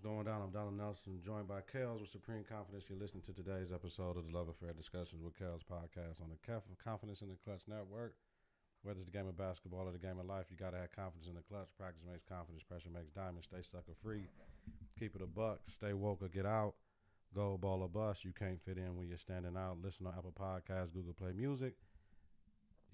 going down? I'm Donald Nelson, joined by Kelz with Supreme Confidence. You're listening to today's episode of the Love Affair Discussions with Kelz podcast on the Confidence in the Klutch Network. Whether it's the game of basketball or the game of life, you got to have confidence in the clutch. Practice makes confidence. Pressure makes diamonds. Stay sucker free. Keep it a buck. Stay woke or get out. Gold ball or bust. You can't fit in when you're standing out. Listen on Apple Podcasts, Google Play Music,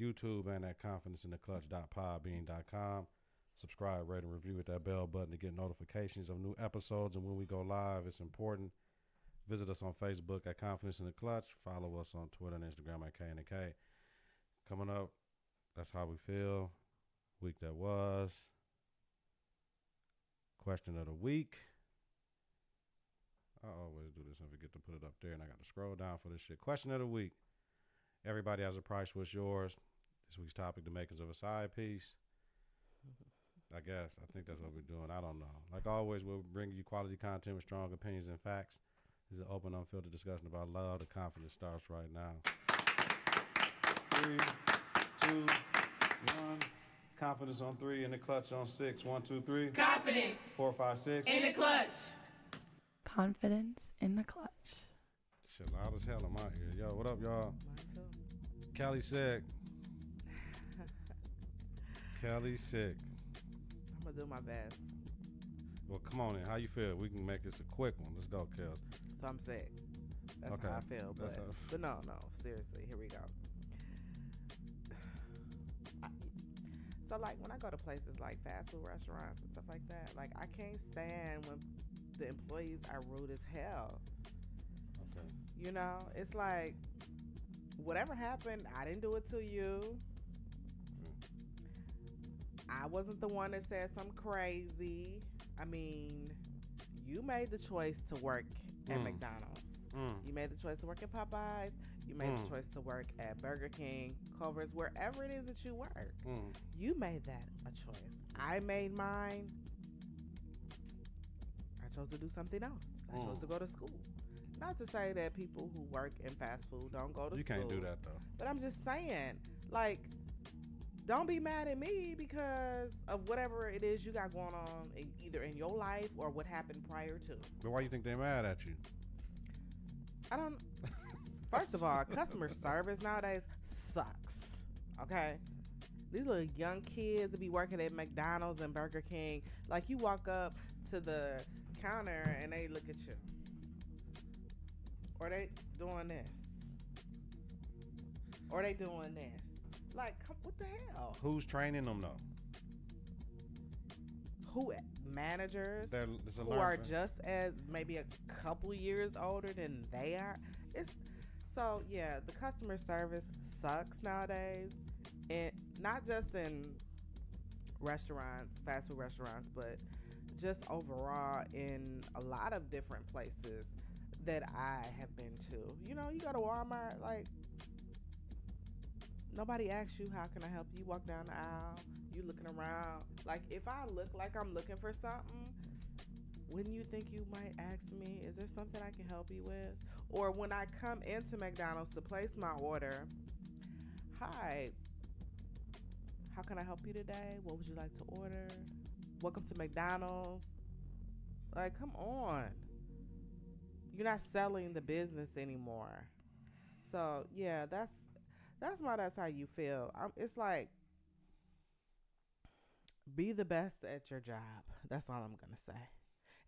YouTube, and at confidenceintheclutch.podbean.com. Subscribe, rate, and review with that bell button to get notifications of new episodes. And when we go live, it's important. Visit us on Facebook at Confidence in the Klutch. Follow us on Twitter and Instagram at K&K. Coming up, that's how we feel. Week that was. Question of the week. I always do this and forget to put it up there, and I got to scroll down for this shit. Question of the week. Everybody has a price. What's yours? This week's topic, the makers of a side piece. I guess. I think that's what we're doing. I don't know. Like always, we'll bring you quality content with strong opinions and facts. This is an open, unfiltered discussion about love. The confidence starts right now. 3, 2, 1. Confidence on 3 and the clutch on 6. 1, 2, 3. Confidence 4, 5, 6. in the clutch. Confidence in the clutch. Shit loud as hell in my ear. Yo, what up, y'all? Mine too. Kelly sick. Kelly sick. I'm gonna do my best. Well, come on in. How you feel? We can make this a quick one. Let's go, Kelz. So I'm sick. That's Okay. how I feel. That's But no, seriously, here we go. So like when I go to places like fast food restaurants and stuff like that, like I can't stand when the employees are rude as hell. Okay. You know, it's like whatever happened, I didn't do it to you. I wasn't the one that said something crazy. I mean, you made the choice to work at McDonald's. You made the choice to work at Popeyes. You made the choice to work at Burger King, Culver's, wherever it is that you work. You made that a choice. I made mine. I chose to do something else. I chose to go to school. Not to say that people who work in fast food don't go to school. You can't do that, though. But I'm just saying, like, don't be mad at me because of whatever it is you got going on, either in your life or what happened prior to. But why you think they're mad at you? I don't. First of all, customer service nowadays sucks. Okay, these little young kids that be working at McDonald's and Burger King, like you walk up to the counter and they look at you, or they doing this, or they doing this. Like, what the hell? Who's training them, though? Who managers It's a who are just as maybe a couple years older than they are. So yeah, the customer service sucks nowadays, and not just in restaurants, fast food restaurants, but just overall in a lot of different places that I have been to. You know, you go to Walmart, like, nobody asks you, how can I help you? You walk down the aisle, you looking around. Like, if I look like I'm looking for something, wouldn't you think you might ask me, is there something I can help you with? Or when I come into McDonald's to place my order, hi, how can I help you today? What would you like to order? Welcome to McDonald's. Like, come on. You're not selling the business anymore. So, yeah, that's how you feel. It's like, be the best at your job. That's all I'm gonna say.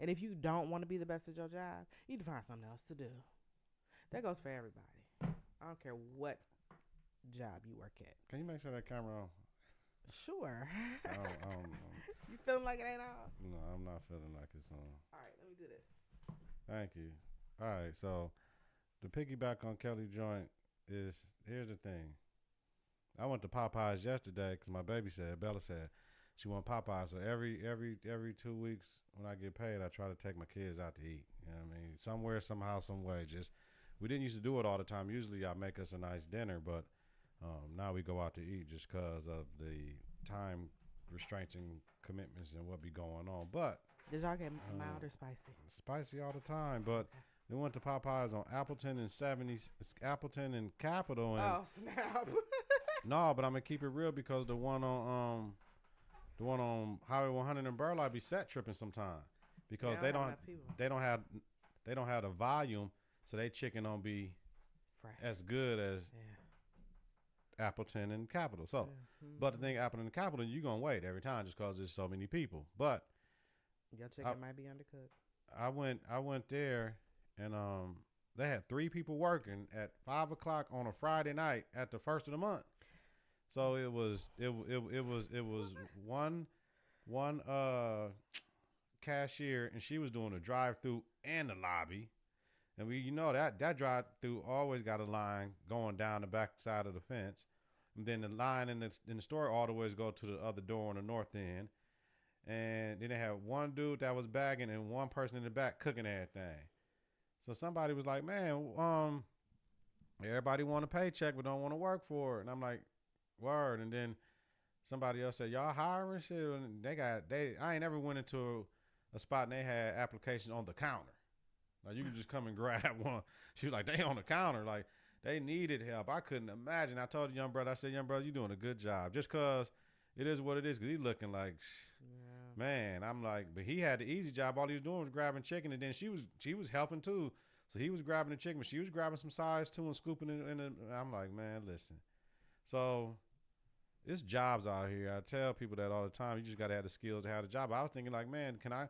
And if you don't want to be the best at your job, you need to find something else to do. That goes for everybody. I don't care what job you work at. Can you make sure that camera on? Sure. I don't know. You feeling like it ain't on? No, I'm not feeling like it's on. All right, let me do this. Thank you. All right, so the piggyback on Kelly joint is, here's the thing. I went to Popeyes yesterday because my baby said, Bella said, she want Popeyes. So every 2 weeks when I get paid, I try to take my kids out to eat. You know what I mean? Somewhere, somehow, some way. Just, we didn't used to do it all the time. Usually I make us a nice dinner, but now we go out to eat just because of the time restraints and commitments and what be going on. But Did y'all get mild or spicy? Spicy all the time, but we went to Popeyes on Appleton and Appleton and Capitol. And Oh, snap. no, but I'm gonna keep it real because the one on Highway 100 in Burleigh be set tripping sometime. because They don't have enough people. they don't have the volume, so they chicken don't be Fresh. as good as Yeah. Appleton and Capitol. So, Yeah. but the thing, Appleton and Capitol, you gonna wait every time just because there's so many people. But Your chicken might be undercooked. I went there, and they had 3 people working at 5 o'clock on a Friday night at the first of the month. So it was one cashier, and she was doing the drive-through and the lobby, and that drive-through always got a line going down the back side of the fence, and then the line in the store always go to the other door on the north end. And then they had one dude that was bagging and one person in the back cooking everything. So somebody was like, man, everybody want a paycheck but don't want to work for it. And I'm like, word. And then somebody else said, y'all hiring shit? And I ain't never went into a spot and they had applications on the counter. Like, you could just come and grab one. She was like, they on the counter. Like, they needed help. I couldn't imagine. I told the young brother, I said, young brother, you doing a good job. Just because it is what it is, because he looking like... Man, I'm like, but he had the easy job. All he was doing was grabbing chicken, and then she was helping too. So he was grabbing the chicken, but she was grabbing some sides too and scooping it in. I'm like, man, listen. So it's jobs out here. I tell people that all the time. You just got to have the skills to have the job. I was thinking like, man, can I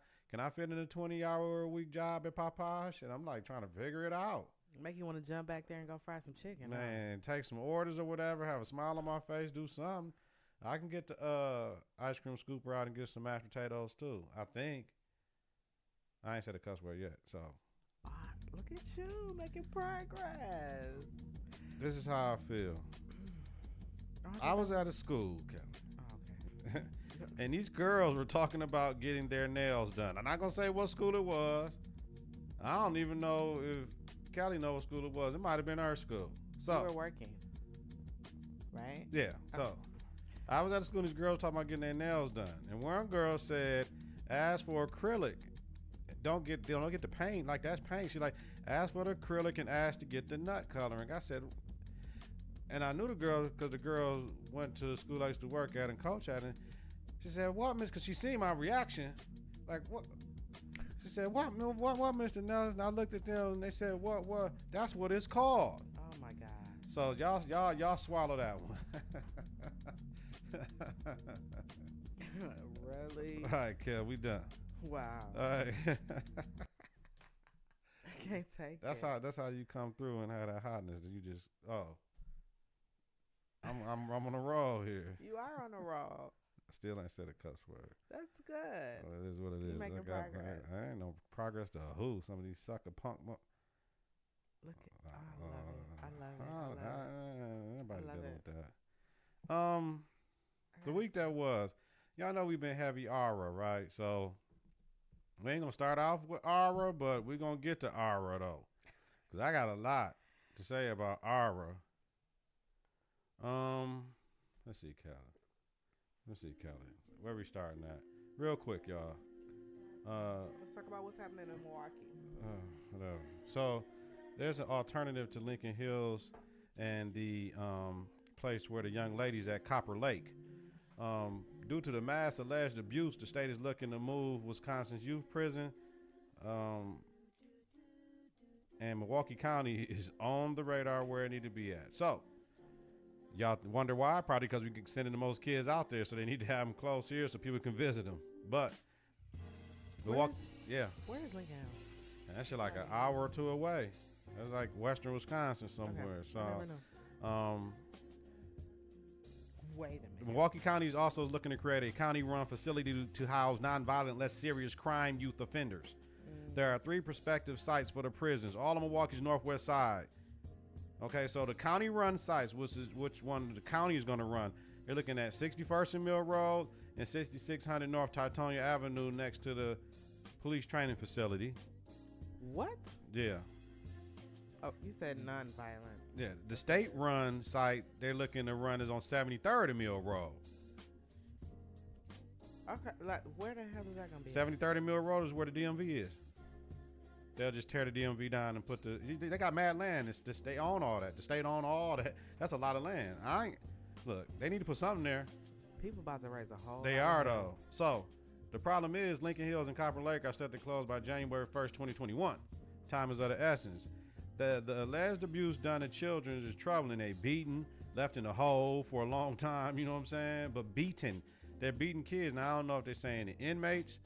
fit in a 20-hour-a-week job at Popeyes? And I'm like trying to figure it out. Make you want to jump back there and go fry some chicken. Man, take some orders or whatever. Have a smile on my face. Do something. I can get the ice cream scooper out and get some mashed potatoes too. I think. I ain't said a cuss word yet, so. Look at you making progress. This is how I feel. I was at a school, Kelly. Oh, okay. And these girls were talking about getting their nails done. I'm not gonna say what school it was. I don't even know if Kelly knows what school it was. It might have been her school. So you were working, right? Yeah. So. I was at the school and these girls talking about getting their nails done. And one girl said, ask for acrylic. Don't get the paint. Like, that's paint. She like, ask for the acrylic and ask to get the nut coloring. I said, and I knew the girl because the girls went to the school I used to work at and coach at. And she said, what, miss? Because she seen my reaction. Like, what? She said, what, Mr. Nelson? And I looked at them and they said, what? That's what it's called. Oh, my God. So y'all swallow that one. Really? All right, Kel, we done. Wow. All right. I can't take that's it. That's how you come through and have that hotness. You just I'm on a roll here. You are on a roll. Still ain't said a cuss word. That's good. Well, it is what it is. You're making progress. I ain't no progress to who. Some of these sucker punk. Look at, I love it. Anybody I love dealing it. with that? The week that was, y'all know we've been heavy aura, right? So we ain't gonna start off with aura, but we're gonna get to aura though, cause I got a lot to say about aura. Let's see, Kelly. Where we starting at? Real quick, y'all. Let's talk about what's happening in Milwaukee. Whatever. So there's an alternative to Lincoln Hills and the place where the young ladies at Copper Lake. Due to the mass alleged abuse, the state is looking to move Wisconsin's youth prison. And Milwaukee County is on the radar where it need to be at. So, y'all wonder why? Probably because we can send the most kids out there, so they need to have them close here so people can visit them. But, Milwaukee, yeah. Where is Lincoln House? And that shit like an hour or two away. That's like western Wisconsin somewhere. Okay. So, Never know. Wait a minute. Milwaukee County is also looking to create a county-run facility to house nonviolent, less serious crime youth offenders. There are 3 prospective sites for the prisons, all on Milwaukee's northwest side. Okay, so the county-run sites, which one the county is going to run, they're looking at 61st and Mill Road and 6600 North Titonia Avenue next to the police training facility. What? Yeah. Oh, you said nonviolent. Yeah, the state-run site they're looking to run is on 73rd and Mill Road. Okay, like where the hell is that gonna be? 73rd and Mill Road is where the DMV is. They'll just tear the DMV down and put they got mad land. They own all that. The state own all that. That's a lot of land. Look, they need to put something there. People about to raise a whole. They are though. So The problem is Lincoln Hills and Copper Lake are set to close by January 1st, 2021. Time is of the essence. The alleged abuse done to children is troubling. They beaten, left in a hole for a long time, you know what I'm saying? But beaten. They're beating kids. Now, I don't know if they're saying the inmates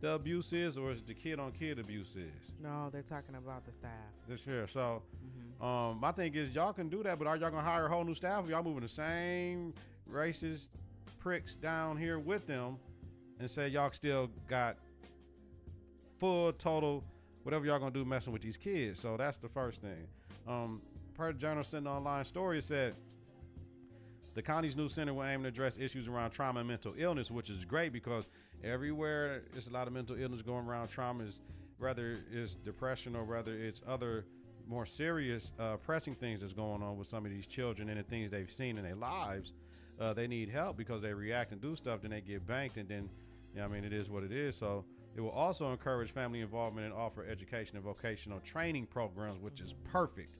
the abuse is or it's the kid-on-kid abuse is. No, they're talking about the staff. This year. So, my thing is, y'all can do that, but are y'all going to hire a whole new staff? Or y'all moving the same racist pricks down here with them and say y'all still got full, total, whatever y'all going to do messing with these kids? So, that's the first thing. Per the journal sent online story, it said, the county's new center will aim to address issues around trauma and mental illness, which is great because everywhere there's a lot of mental illness going around. Trauma is, whether it's depression or whether it's other more serious pressing things that's going on with some of these children and the things they've seen in their lives. They need help because they react and do stuff, then they get banked, and then, it is what it is. So it will also encourage family involvement and offer education and vocational training programs, which is perfect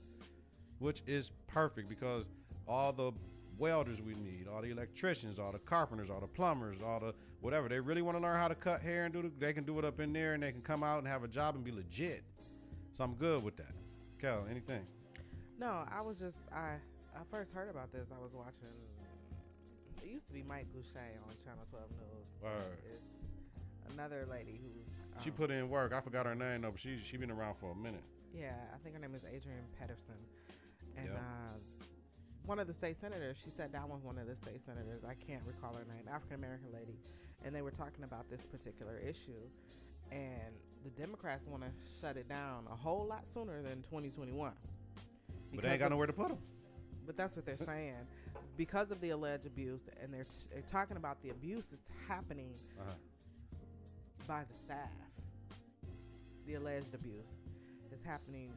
because all the welders we need, all the electricians, all the carpenters, all the plumbers, all the whatever, they really want to learn how to cut hair and they can do it up in there, and they can come out and have a job and be legit. So I'm good with that. Kel, anything? No, I first heard about this. I was watching, it used to be Mike Goucher on Channel 12 News. It's another lady who's... she put in work. I forgot her name though, but she been around for a minute. Yeah, I think her name is Adrienne Pedersen. And one of the state senators, she sat down with one of the state senators, I can't recall her name, African-American lady, and they were talking about this particular issue. And the Democrats want to shut it down a whole lot sooner than 2021. But they ain't got nowhere to put them. But that's what they're saying. Because of the alleged abuse, and they're talking about the abuse that's happening by the staff. The alleged abuse is happening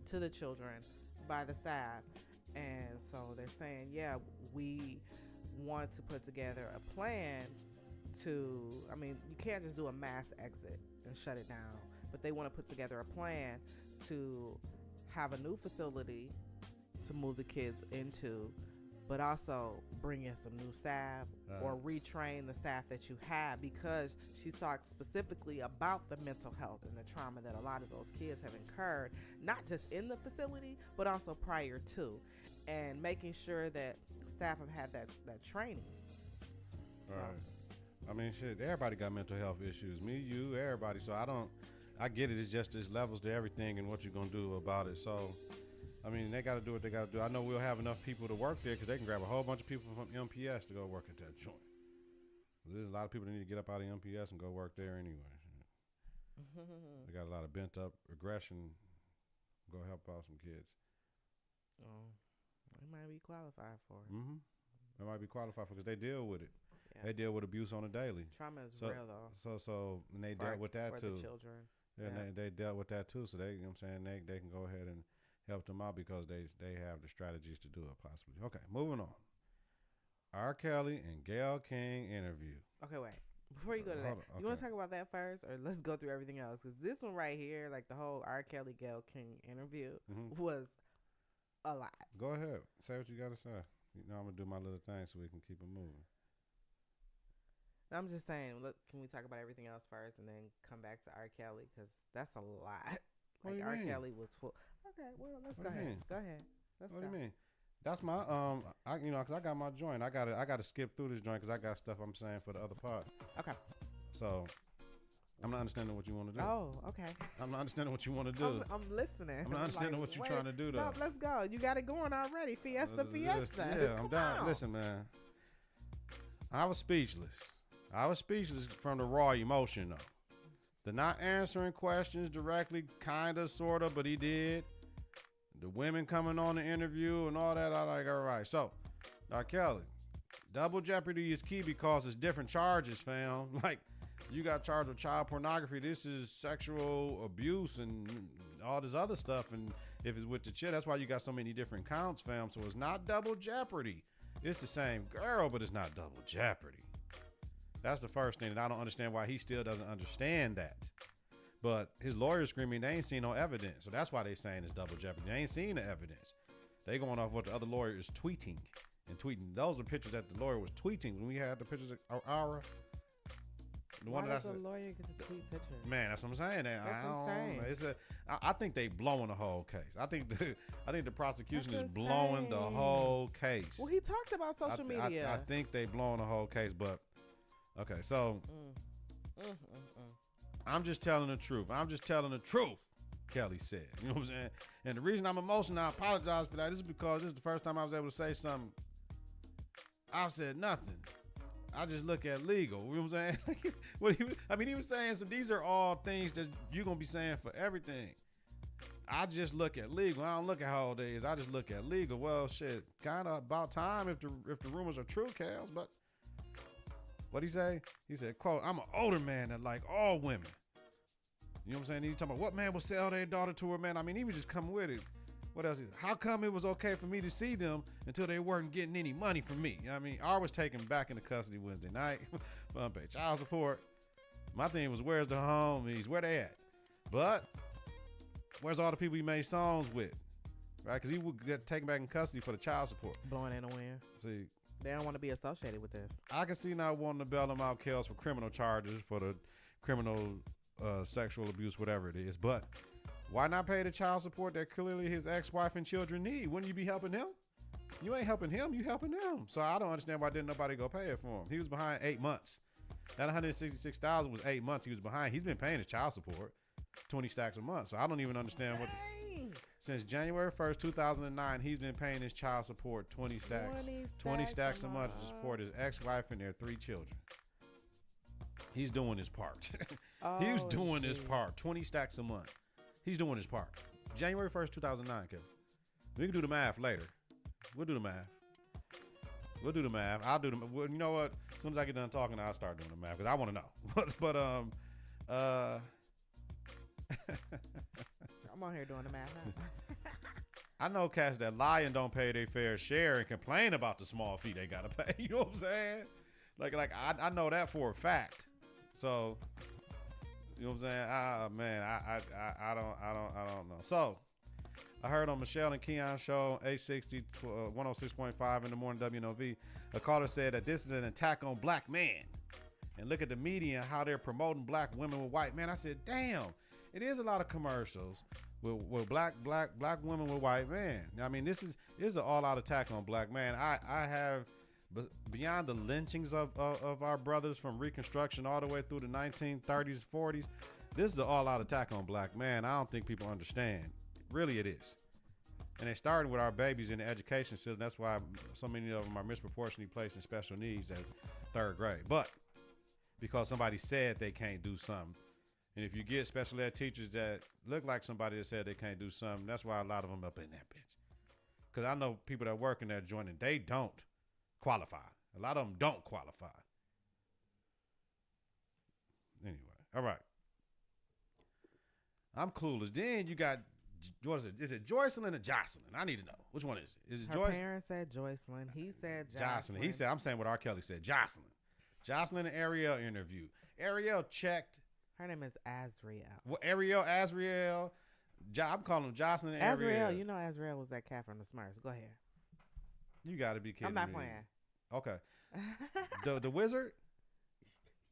to the children by the staff. And so they're saying, we want to put together a plan to, you can't just do a mass exit and shut it down, but they want to put together a plan to have a new facility to move the kids into, but also bring in some new staff or retrain the staff that you have, because she talked specifically about the mental health and the trauma that a lot of those kids have incurred, not just in the facility, but also prior to, and making sure that staff have had that training. Right. Shit, everybody got mental health issues. Me, you, everybody. So I get it. It's just there's levels to everything and what you're going to do about it. So, they got to do what they got to do. I know we'll have enough people to work there because they can grab a whole bunch of people from MPS to go work at that joint. There's a lot of people that need to get up out of MPS and go work there anyway. They got a lot of bent up aggression. Go help out some kids. Oh, they might be qualified for it. They might be qualified for it because they deal with it. Yeah. They deal with abuse on a daily. Trauma is real though. So and they dealt with that for too. The children. Yeah, and they dealt with that too. So they, they can go ahead and help them out because they have the strategies to do it possibly. Okay, moving on. R. Kelly and Gayle King interview. Okay, wait. Before you go to that, you want to talk about that first, or let's go through everything else? Because this one right here, like the whole R. Kelly Gayle King interview, was a lot. Go ahead, say what you got to say. I'm gonna do my little thing so we can keep it moving. I'm just saying, look, can we talk about everything else first and then come back to R. Kelly? Because that's a lot. What do you R. mean? Kelly was full. Okay, well, let's go ahead. Go ahead. Let's what go. do you mean? That's my because I got my joint. I gotta skip through this joint because I got stuff I'm saying for the other part. Okay. So I'm not understanding what you want to do. Oh, okay. I'm not understanding what you want to do. I'm listening. I'm not understanding what you're trying to do though. No, let's go. You got it going already. Fiesta. Yeah, I'm done. Listen, man. I was speechless from the raw emotion though. The not answering questions directly, kinda, sorta, but he did. The women coming on the interview and all that, I like, all right. So, R. Kelly, double jeopardy is key because it's different charges, fam. Like, you got charged with child pornography. This is sexual abuse and all this other stuff. And if it's with the chick, that's why you got so many different counts, fam. So it's not double jeopardy. It's the same girl, but it's not double jeopardy. That's the first thing, and I don't understand why he still doesn't understand that. But his lawyer's screaming they ain't seen no evidence, so that's why they saying it's double jeopardy. They ain't seen the evidence. They going off what the other lawyer is tweeting and tweeting. Those are pictures that the lawyer was tweeting when we had the pictures of Aura. The Why one that I does a said, lawyer get to tweet pictures? man, that's what I'm saying. That's I don't insane. know. I think they blowing the whole case. I think the prosecution That's is blowing the insane. whole case. Well, he talked about social media. I think they blowing the whole case, but okay. So I'm just telling the truth. I'm just telling the truth. Kelly said. You know what I'm saying? And the reason I'm emotional, I apologize for that, is because this is the first time I was able to say something. I said nothing. I just look at legal. You know what I'm saying? He was saying, so these are all things that you're going to be saying for everything. I just look at legal. I don't look at how old it is. I just look at legal. Well, shit, kind of about time if the rumors are true, Kelz. But what'd he say? He said, quote, I'm an older man that like all women. You know what I'm saying? He talking about what man will sell their daughter to her, man. I mean, he was just coming with it. What else? How come it was okay for me to see them until they weren't getting any money from me? You know what I mean, I was taken back into custody Wednesday night for unpaid child support. My thing was, where's the homies? Where they at? But where's all the people he made songs with? Right? Because he would get taken back in custody for the child support. Blowing in the wind. See, They don't want to be associated with this. I can see not wanting to bail them out, Kelz, for criminal charges, for the criminal sexual abuse, whatever it is. But why not pay the child support that clearly his ex-wife and children need? Wouldn't you be helping him? You ain't helping him, you helping them. So I don't understand why didn't nobody go pay it for him. He was behind 8 months. That $166,000 was 8 months he was behind. He's been paying his child support, 20 stacks a month. So I don't even understand what. Since January 1st, 2009, he's been paying his child support 20 stacks a month to support his ex-wife and their 3 children. He's doing his part. He's doing his part. 20 stacks a month. He's doing his part. January 1st, 2009, Kevin. We can do the math later. We'll do the math. I'll do the. Well, you know what? As soon as I get done talking, I'll start doing the math because I want to know. but I'm on here doing the math now. I know cats that lie and don't pay their fair share and complain about the small fee they gotta pay. You know what I'm saying? Like I know that for a fact. So you know what I'm saying? Man, I don't know. So I heard on Michelle and Keon's show, 860, 106.5 in the morning, WNOV, a caller said that this is an attack on black men. And look at the media and how they're promoting black women with white men. I said, damn, it is a lot of commercials with black women with white men. I mean, this is an all-out attack on black men. I have, beyond the lynchings of our brothers from Reconstruction all the way through the 1930s, 40s, this is an all-out attack on black men. I don't think people understand. Really, it is. And it started with our babies in the education system. That's why so many of them are disproportionately placed in special needs at 3rd grade. But because somebody said they can't do something. And if you get special ed teachers that look like somebody that said they can't do something, that's why a lot of them up in that bitch. Because I know people that work in that joint and they don't qualify. A lot of them don't qualify. Anyway, all right. I'm clueless. Then you got, what is it? Is it Joycelyn or Jocelyn? I need to know. Which one is it? Is it Her Joycelyn? parents said Joycelyn. He said Jocelyn. He said, I'm saying what R. Kelly said. Jocelyn. Jocelyn and Ariel interview. Ariel checked. Her name is Azriel. Well, Ariel, Azriel. I'm calling him Jocelyn and Ariel. Azriel, you know Azriel was that cat from the Smurfs. Go ahead. You got to be kidding me. I'm not playing. Okay. The wizard?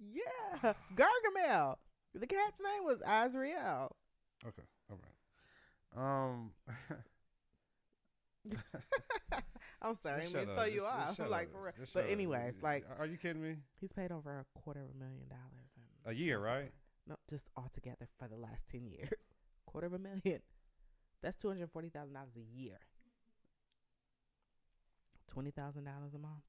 Yeah. Gargamel. The cat's name was Azriel. Okay. All right. I'm sorry. I Just didn't mean to shut throw up. you Just off. shut Like, up. for real. Just But shut up. anyways, like, Are you kidding me? he's paid over $250,000. A year, right? No, just altogether for the last 10 years. $250,000. That's $240,000 a year. $20,000 a month.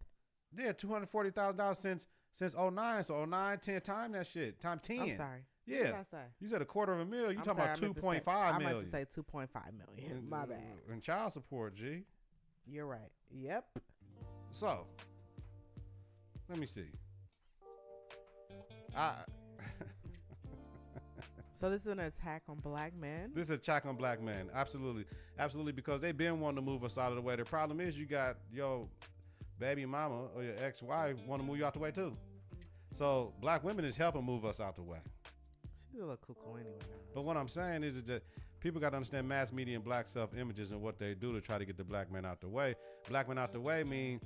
Yeah, $240,000 since 09. So 09, 10 times that shit. Times 10. I'm sorry. Yeah. What did I say? You said $250,000. You I'm talking sorry, about I meant to 2.5 say- I million. meant to say 2.5 million. My bad. And child support, G. You're right. Yep. So, let me see. So this is an attack on black men? This is an attack on black men. Absolutely. Absolutely, because they've been wanting to move us out of the way. The problem is you got your baby mama or your ex-wife want to move you out the way too. So black women is helping move us out the way. She's a little cuckoo anyway. But what I'm saying is that people got to understand mass media and black self-images and what they do to try to get the black man out the way. Black men out the way mean,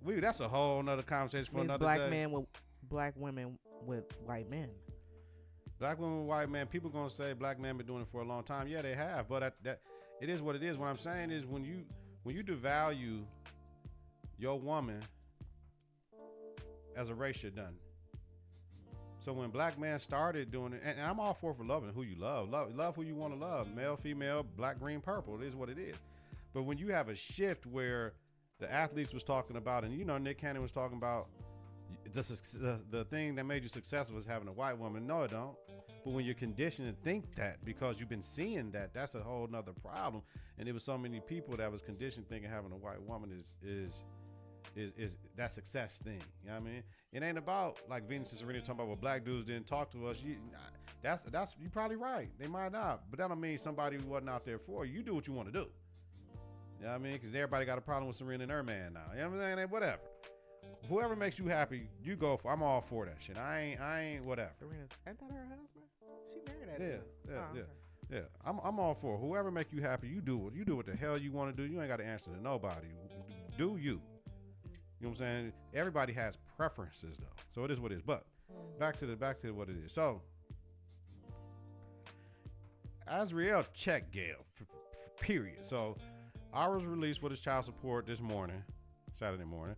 that's a whole nother conversation for Means another black day. men will black women with white men. Black women, white men. People gonna say black men been doing it for a long time. Yeah, they have. But that it is what it is. What I'm saying is when you devalue your woman as a race, you're done. So when black men started doing it, and I'm all for loving who you love who you want to love, male, female, black, green, purple. It is what it is. But when you have a shift where the athletes was talking about, and Nick Cannon was talking about the thing that made you successful was having a white woman. No, it don't. But when you're conditioned to think that because you've been seeing that, that's a whole nother problem. And there was so many people that was conditioned thinking having a white woman is that success thing. You know what I mean? It ain't about like Venus and Serena talking about, well, black dudes didn't talk to us. That's you're probably right. They might not, but that don't mean somebody who wasn't out there for you. You do what you want to do. You know what I mean? Because everybody got a problem with Serena and her man now. You know what I'm saying? Whatever. Whoever makes you happy, you go for. I'm all for that shit. I ain't whatever. Serena's, ain't that her husband? She married that dude. Yeah. Okay. Yeah. I'm all for it. Whoever make you happy, you do what the hell you want to do. You ain't got to answer to nobody. Do you? You know what I'm saying? Everybody has preferences though, so it is what it is. But back to what it is. So Azriel checked Gail. Period. So ours released for his child support this morning, Saturday morning.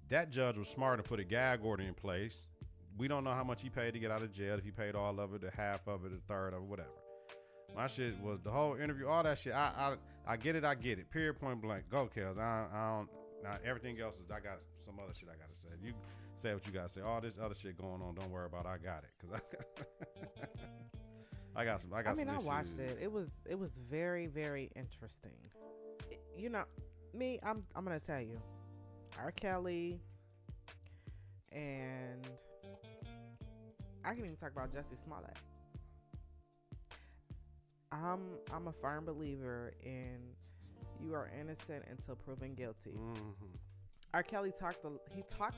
That judge was smart to put a gag order in place. We don't know how much he paid to get out of jail, if he paid all of it, the half of it, the third of it, whatever. My shit was the whole interview, all that shit. I get it. Period, point blank. Go, Kelz. I don't. Now everything else is I got some other shit I gotta say. You say what you gotta say. All this other shit going on, don't worry about it. I got it, cause I got some. I watched it. It was very, very interesting. Me, I'm gonna tell you, R. Kelly, and I can even talk about Jussie Smollett. I'm a firm believer in you are innocent until proven guilty. Mm-hmm. R. Kelly talked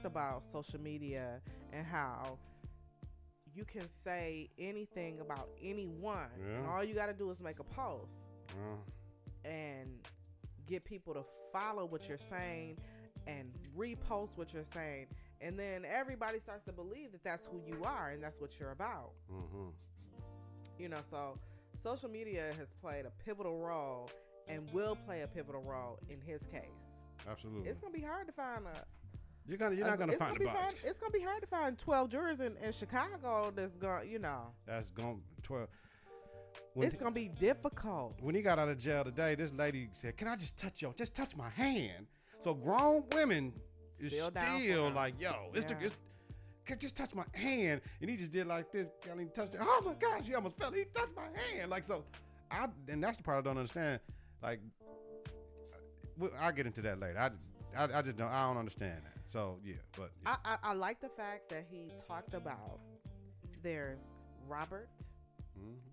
about social media and how you can say anything about anyone, and all you got to do is make a post and get people to follow what you're saying and repost what you're saying, and then everybody starts to believe that that's who you are and that's what you're about. Mm-hmm. So social media has played a pivotal role and will play a pivotal role in his case. Absolutely. It's gonna be hard to find You're not gonna find the box. It's gonna be hard to find 12 jurors in Chicago that's gonna, That's going 12. It's gonna be difficult. When he got out of jail today, this lady said, "Can I just touch my hand?" So grown women is still like, "Yo, just touch my hand," and he just did like this. Kelly touched it. Oh my gosh, he almost fell. He touched my hand. Like so, and that's the part I don't understand. Like, I'll get into that later. I just don't. I don't understand that. So yeah, but yeah. I like the fact that he talked about there's Robert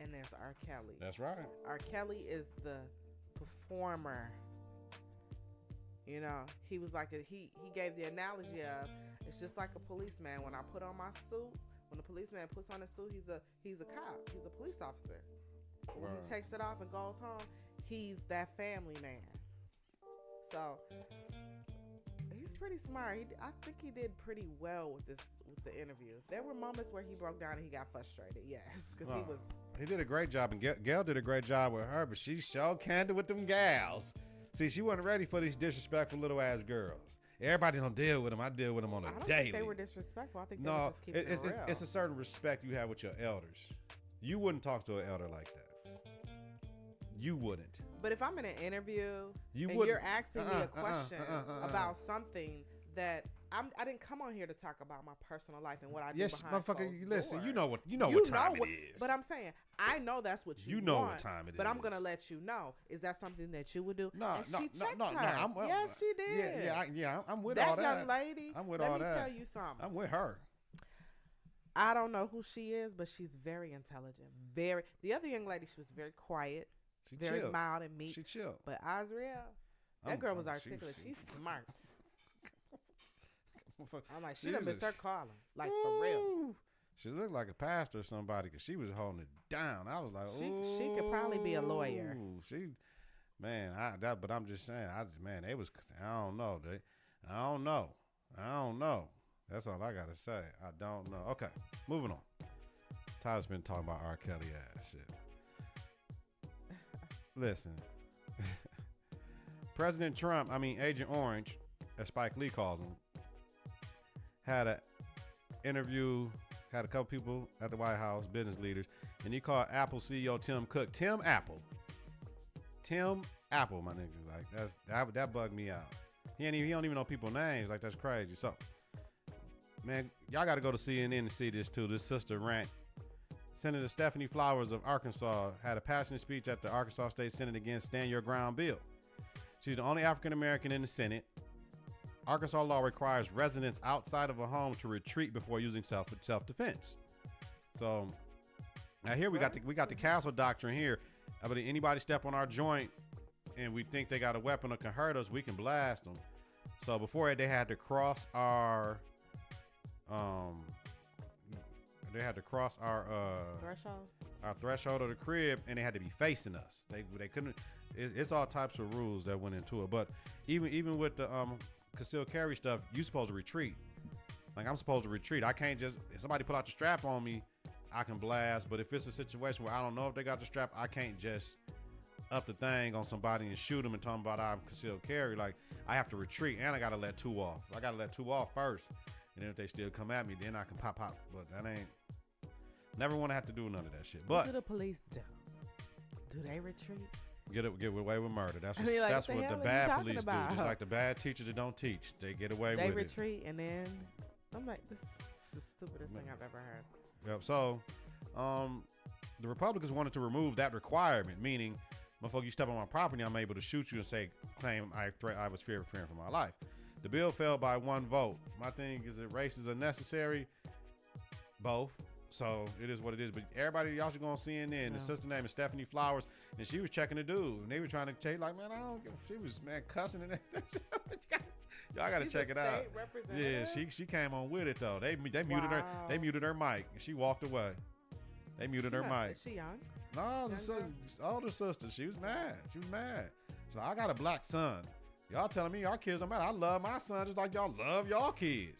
and there's R. Kelly. That's right. R. Kelly is the performer. He was like he gave the analogy of it's just like a policeman. When I put on my suit, when the policeman puts on his suit, he's a cop. He's a police officer. When he takes it off and goes home, he's that family man. So he's pretty smart. I think he did pretty well with the interview. There were moments where he broke down and he got frustrated. Yes, because he did a great job, and Gail did a great job with her, but she sure candid with them gals. See, she wasn't ready for these disrespectful little ass girls. Everybody don't deal with them. I deal with them on a daily. I don't think they were disrespectful. I think they were just keeping it real. It's a certain respect you have with your elders. You wouldn't talk to an elder like that. You wouldn't. But if I'm in an interview you're asking me a question about something that I didn't come on here to talk about my personal life and what I do behind motherfucker. Listen, doors. you know what time it is. But I'm saying I know that's what you know want, what time it is. But I'm gonna let you know. Is that something that you would do? No. Yes, she did. I'm with that all that. That young lady. I'm with all that. Let me tell you something. I'm with her. I don't know who she is, but she's very intelligent. The other young lady, she was very quiet. Very chilled. Mild and meek. She chilled. But Azriel, that girl was articulate. She's smart. I'm like, she done missed her calling. Like, for real. She looked like a pastor or somebody because she was holding it down. I was like, she could probably be a lawyer. But I'm just saying, it was, I don't know. I don't know. That's all I gotta say. I don't know. Okay, moving on. Tyler's been talking about R. Kelly ass shit. Listen, Agent Orange, as Spike Lee calls him, had a interview, had a couple people at the White House, business leaders, and he called Apple CEO Tim Cook Tim Apple, my nigga. Like that bugged me out. He don't even know people's names. Like, that's crazy. So, man, y'all got to go to CNN and see this too. This sister rant. Senator Stephanie Flowers of Arkansas had a passionate speech at the Arkansas State Senate against Stand Your Ground bill. She's the only African American in the Senate. Arkansas law requires residents outside of a home to retreat before using self-defense. So now here we got the castle doctrine here. But anybody step on our joint and we think they got a weapon that can hurt us, we can blast them. So before they had to cross our threshold of the crib, and they had to be facing us. They couldn't. It's all types of rules that went into it. But even with the concealed carry stuff, you supposed to retreat. Like, I'm supposed to retreat. I can't just, if somebody put out the strap on me, I can blast. But if it's a situation where I don't know if they got the strap, I can't just up the thing on somebody and shoot them and tell them about I'm concealed carry. Like, I have to retreat, and I gotta let two off. I gotta let two off first, and then if they still come at me, then I can pop. But that ain't. Never want to have to do none of that shit. But what do the police do? Do they retreat? Get away with murder. That's what the bad police do. Just like the bad teachers that don't teach, they get away with it. They retreat, and then I'm like, this is the stupidest thing I've ever heard. Yep. So, the Republicans wanted to remove that requirement, meaning, motherfucker, you step on my property, I'm able to shoot you and claim I was fearing for my life. The bill failed by one vote. My thing is that race is unnecessary. Both. So it is what it is. But everybody, y'all should go on CNN. Yeah. The sister name is Stephanie Flowers, and she was checking the dude, and they were trying to tell you, like, man, I don't give. She was, man, cussing and y'all got to check it out. Yeah, she came on with it though. They muted her. They muted her mic, and she walked away. They muted her mic. Is she young? No, the older sister. She was mad. So I got a black son. Y'all telling me our kids don't matter. I love my son just like y'all love y'all kids.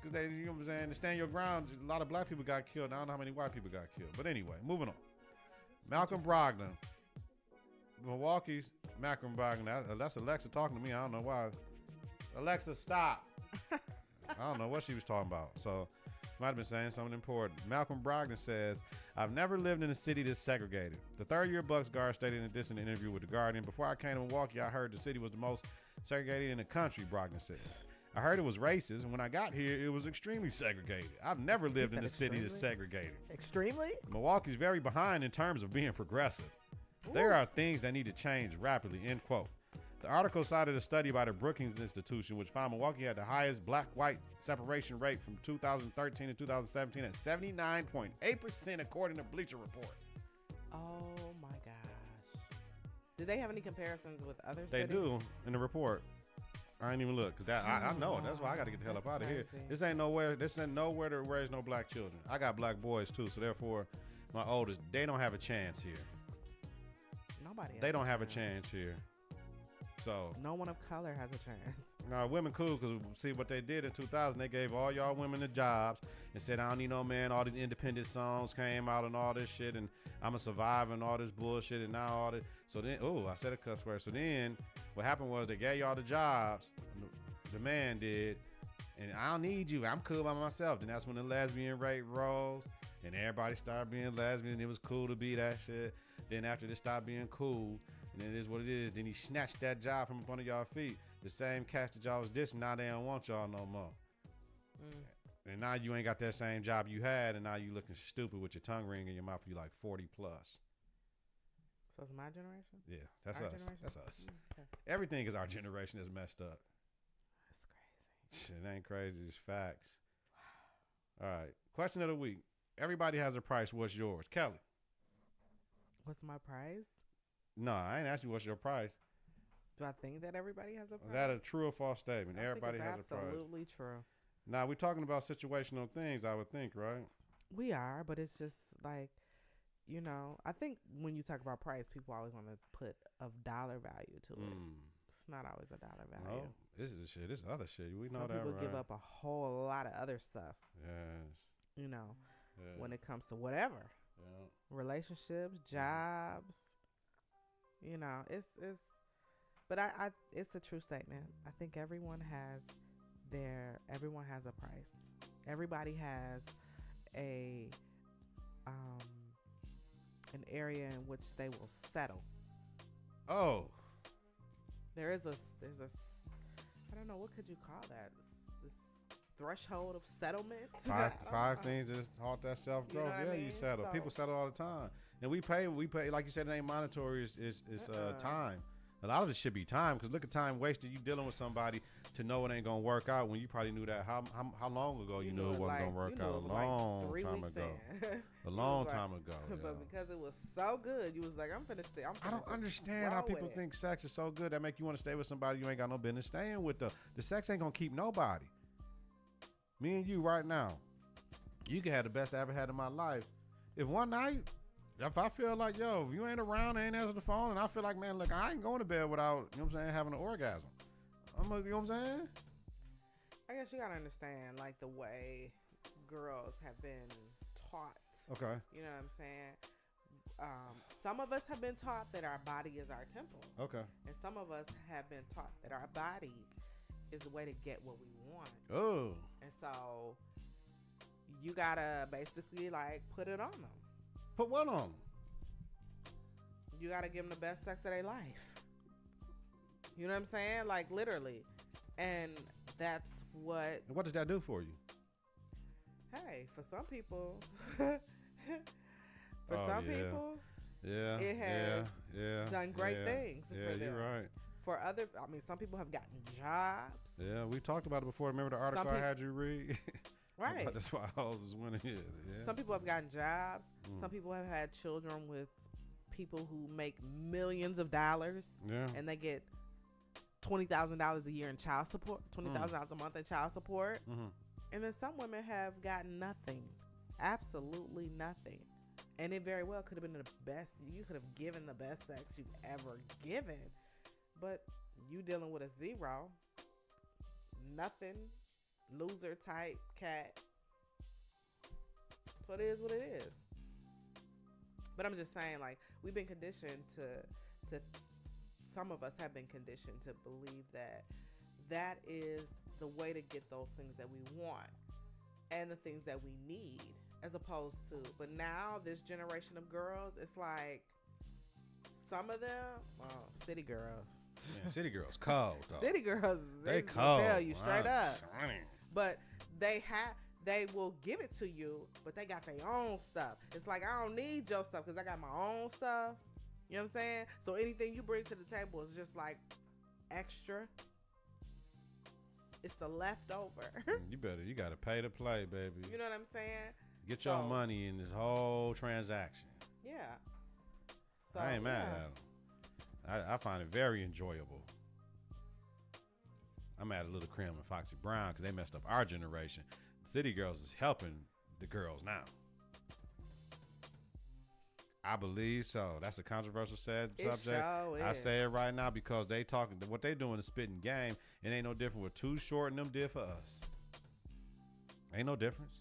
Because they, you know what I'm saying, to stand your ground, a lot of black people got killed. I don't know how many white people got killed. But anyway, moving on. Malcolm Brogdon. Milwaukee's Malcolm Brogdon. That's Alexa talking to me. I don't know why. Alexa, stop. I don't know what she was talking about. So, might have been saying something important. Malcolm Brogdon says, I've never lived in a city this segregated. The third-year Bucks guard stated in this in an interview with The Guardian, before I came to Milwaukee, I heard the city was the most segregated in the country, Brogdon said. I heard it was racist, and when I got here, it was extremely segregated. I've never lived in a city that's segregated. Extremely? Milwaukee's very behind in terms of being progressive. Ooh. There are things that need to change rapidly, end quote. The article cited a study by the Brookings Institution, which found Milwaukee had the highest black-white separation rate from 2013 to 2017 at 79.8%, according to Bleacher Report. Oh, my gosh. Do they have any comparisons with other cities? They do, in the report. I ain't even look, because I know it. That's why I got to get the hell up out of here. This ain't nowhere to raise no black children. I got black boys, too, so therefore, my oldest, they don't have a chance here. Nobody They don't have a chance here. So no one of color has a chance. No, women cool, because see what they did in 2000, they gave all y'all women the jobs and said, I don't need no man. All these independent songs came out and all this shit, and I'm a survivor and all this bullshit, and now all this. So then, I said a cuss word. So then what happened was they gave y'all the jobs, the man did, and I don't need you. I'm cool by myself. Then that's when the lesbian rate rose, and everybody started being lesbian. It was cool to be that shit. Then after they stopped being cool, and it is what it is. Then he snatched that job from up under y'all feet. The same cast that y'all was dissing, now they don't want y'all no more. And now you ain't got that same job you had, and now you looking stupid with your tongue ring in your mouth. You like 40 plus. So it's my generation? Yeah, that's our us. Generation? That's us. Okay. Everything is our generation that's messed up. That's crazy. It ain't crazy. It's facts. Wow. All right. Question of the week. Everybody has a price. What's yours? Kelly. What's my price? No, I ain't asking you what's your price. Do I think that everybody has a price? Is that a true or false statement? Everybody has a price. Absolutely true. Now, we're talking about situational things, I would think, right? We are, but it's just like, I think when you talk about price, people always want to put a dollar value to it. It's not always a dollar value. No, this is shit. This other shit. We know Some that, people right? give up a whole lot of other stuff. Yes. You know, Yeah. when it comes to whatever, Yeah. relationships, jobs. You know, but I it's a true statement. I think everyone has a price. Everybody has a an area in which they will settle. Oh. There's a I don't know, what could you call that? This threshold of settlement. Five things that halt that self growth. You know what Yeah, I mean? you settle. So- People settle all the time, and we pay. Like you said, it ain't monetary. It's time. A lot of it should be time, because look at time wasted. You dealing with somebody to know it ain't gonna work out when you probably knew that. How long ago you knew it wasn't gonna work out? A long time ago. A long time ago. Yeah. But because it was so good, you was like, I'm finna stay. I don't understand how people think sex is so good that make you want to stay with somebody you ain't got no business staying with. The sex ain't gonna keep nobody. Me and you right now, you can have the best I ever had in my life. If one night, if I feel like, yo, if you ain't around, ain't answer the phone, and I feel like, man, look, I ain't going to bed without, you know what I'm saying, having an orgasm. You know what I'm saying? I guess you gotta understand, like, the way girls have been taught. Okay. You know what I'm saying? Some of us have been taught that our body is our temple. Okay. And some of us have been taught that our body is the way to get what we want. Oh. And so you gotta basically, like, put it on them. Put what on? You gotta give them the best sex of their life. You know what I'm saying? Like, literally. And that's what... And what does that do for you? Hey, for some people... people... Yeah. It has done great things for Yeah, them. you're right. For other... I mean, some people have gotten jobs. Yeah, we talked about it before. Remember the article I had you read? Right. That's why hoes is winning. Yeah. Some people have gotten jobs. Mm. Some people have had children with people who make millions of dollars. Yeah. And they get $20,000 a year in child support, $20,000 a month in child support. Mm-hmm. And then some women have gotten nothing. Absolutely nothing. And it very well could have been the best. You could have given the best sex you've ever given. But you dealing with a zero. Nothing. Loser type cat. So it is what it is. But I'm just saying, like, we've been conditioned to some of us have been conditioned to believe that is the way to get those things that we want and the things that we need, as opposed to, but now this generation of girls, it's like some of them, city girls. Man, city girls cold though. City girls, they cold. Tell you straight up. Funny. But they will give it to you, but they got their own stuff. It's like, I don't need your stuff because I got my own stuff. You know what I'm saying? So anything you bring to the table is just like extra. It's the leftover. You gotta pay to play, baby. You know what I'm saying? Get your money in this whole transaction. Yeah. So, I ain't mad at them. I find it very enjoyable. I'm mad at Little Krim and Foxy Brown because they messed up our generation. City Girls is helping the girls now. I believe so. That's a controversial subject. Sure is. I say it right now because they talking. What they doing is spitting game. It ain't no different what Too Short and them did for us. Ain't no difference.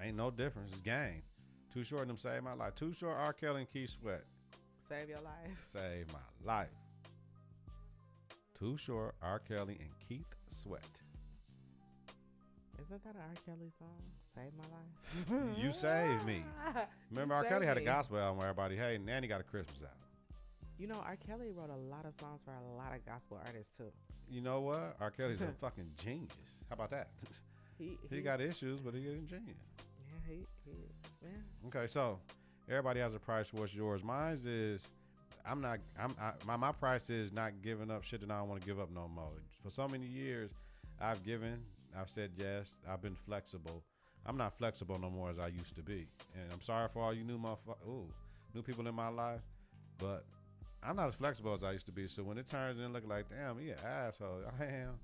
Ain't no difference. It's game. Too Short and them saved my life. Too Short, R. Kelly, and Keith Sweat. Save your life. Saved my life. Too Short, R. Kelly, and Keith Sweat. Isn't that an R. Kelly song? Save my life. You saved me. Remember, You R. Kelly saved had a me. gospel album where everybody, hey, Nanny got a Christmas album. You know, R. Kelly wrote a lot of songs for a lot of gospel artists too. You know what? R. Kelly's a fucking genius. How about that? He got issues, but he's a genius. Yeah, yeah. Okay, so everybody has a price. What's yours? Mine is my price is not giving up shit that I don't want to give up no more. For so many years, I've said yes. I've been flexible. I'm not flexible no more as I used to be. And I'm sorry for all you new people in my life, but I'm not as flexible as I used to be. So when it turns in looking like, damn, he an asshole, I am.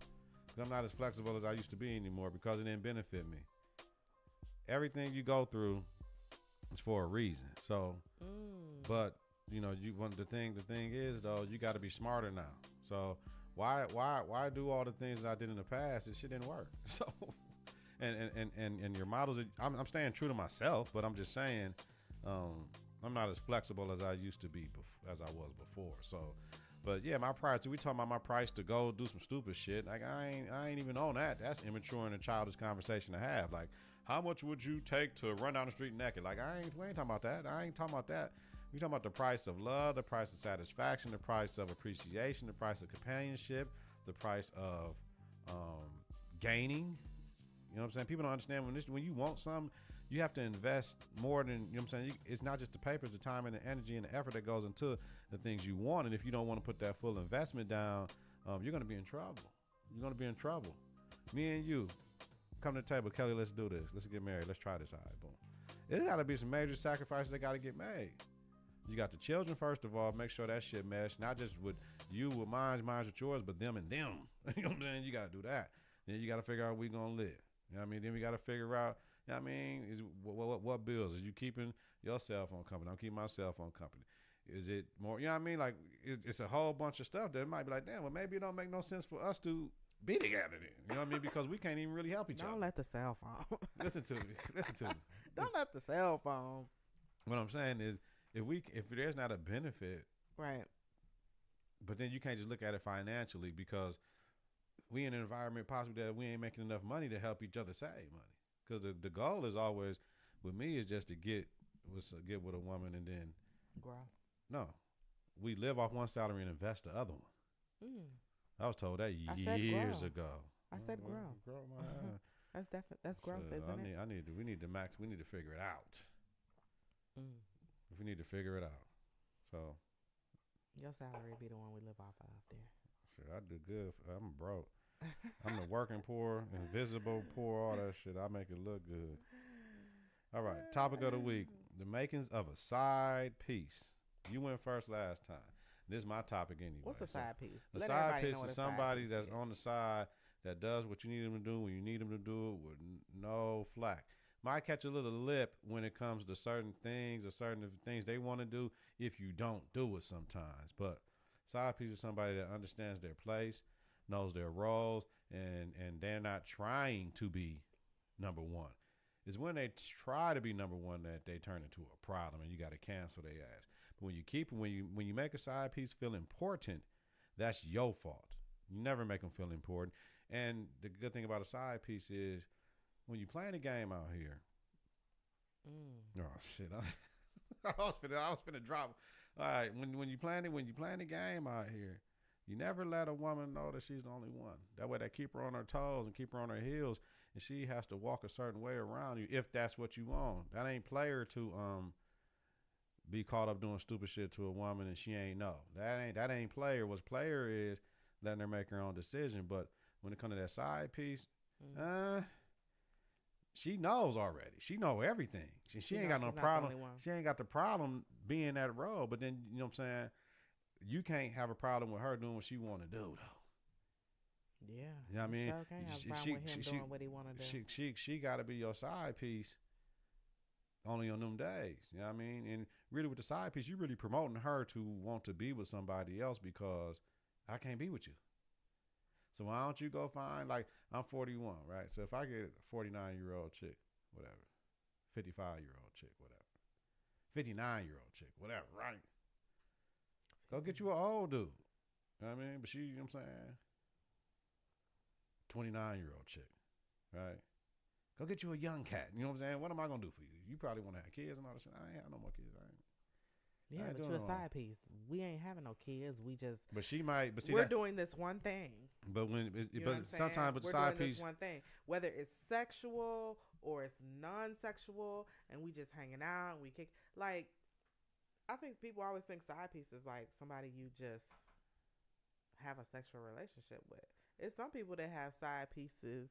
Because I'm not as flexible as I used to be anymore because it didn't benefit me. Everything you go through is for a reason. So, but you know, you want the thing is though, you got to be smarter now. So why do all the things that I did in the past? This shit didn't work. So and your models are, I'm staying true to myself, but I'm just saying I'm not as flexible as I used to be as I was before. So but yeah, my price, we talking about my price to go do some stupid shit. Like I ain't even on that. That's immature and a childish conversation to have. Like, how much would you take to run down the street naked? Like we ain't talking about that. I ain't talking about that. We talking about the price of love, the price of satisfaction, the price of appreciation, the price of companionship, the price of gaining. You know what I'm saying? People don't understand when you want something, you have to invest more than, you know what I'm saying? It's not just the papers, the time and the energy and the effort that goes into the things you want. And if you don't want to put that full investment down, you're going to be in trouble. You're going to be in trouble. Me and you, come to the table. Kelly, let's do this. Let's get married. Let's try this. All right, boom. There's got to be some major sacrifices that got to get made. You got the children, first of all. Make sure that shit mesh. Not just with you, with mine with yours, but them and them. You know what I'm saying? You got to do that. Then you got to figure out where we going to live. You know what I mean? Then we got to figure out, you know what I mean, is what bills? Is you keeping your cell phone company? I'm keeping my cell phone company. Is it more, you know what I mean? Like, it's a whole bunch of stuff that might be like, damn, well, maybe it don't make no sense for us to be together then. You know what I mean? Because we can't even really help each other. Don't let the cell phone. Listen to me. Don't let the cell phone. What I'm saying is, if there's not a benefit, right? But then you can't just look at it financially, because we in an environment possibly that we ain't making enough money to help each other save money. Because the goal is always, with me, is just to get with a woman and then grow. No, we live off one salary and invest the other one. I was told that years ago. I said grow. Grow my That's definitely, that's growth, isn't it? We need to figure it out. If we need to figure it out. So your salary be the one we live off of there. Shit, I do good. I'm broke. I'm the working poor, invisible poor, all that shit. I make it look good. All right, topic of the week: the makings of a side piece. You went first last time. This is my topic anyway. What's a side piece? The side piece is somebody that's on the side that does what you need them to do when you need them to do it with no flack. Might catch a little lip when it comes to certain things or certain things they want to do if you don't do it sometimes. But side piece is somebody that understands their place, knows their roles, and they're not trying to be number one. It's when they try to be number one that they turn into a problem and you got to cancel their ass. But when you make a side piece feel important, that's your fault. You never make them feel important. And the good thing about a side piece is, when you playing a game out here, oh shit, I was finna drop. All right, when you playing the game out here, you never let a woman know that she's the only one. That way, they keep her on her toes and keep her on her heels, and she has to walk a certain way around you if that's what you want. That ain't player to be caught up doing stupid shit to a woman and she ain't know. That ain't player. What's player is letting her make her own decision. But when it comes to that side piece, she knows already. She know everything. She ain't got no problem. She ain't got the problem being that role. But then, you know what I'm saying, you can't have a problem with her doing what she want to do, though. Yeah. You know what I mean? Sure can't have a problem with him doing what he want to do. She got to be your side piece only on them days. You know what I mean? And really with the side piece, you really promoting her to want to be with somebody else because I can't be with you. So why don't you go find, like, I'm 41, right? So if I get a 49-year-old chick, whatever, 55-year-old chick, whatever, 59-year-old chick, whatever, right? Go get you an old dude. You know what I mean? But she, you know what I'm saying? 29-year-old chick, right? Go get you a young cat. You know what I'm saying? What am I going to do for you? You probably want to have kids and all that shit. I ain't have no more kids. Yeah, but you're a side piece. We ain't having no kids. We just. But she might. But see, we're doing this one thing. But sometimes with we're side doing piece, this one thing, whether it's sexual or it's non-sexual, and we just hanging out. And we kick. Like, I think people always think side piece is like somebody you just have a sexual relationship with. It's some people that have side pieces,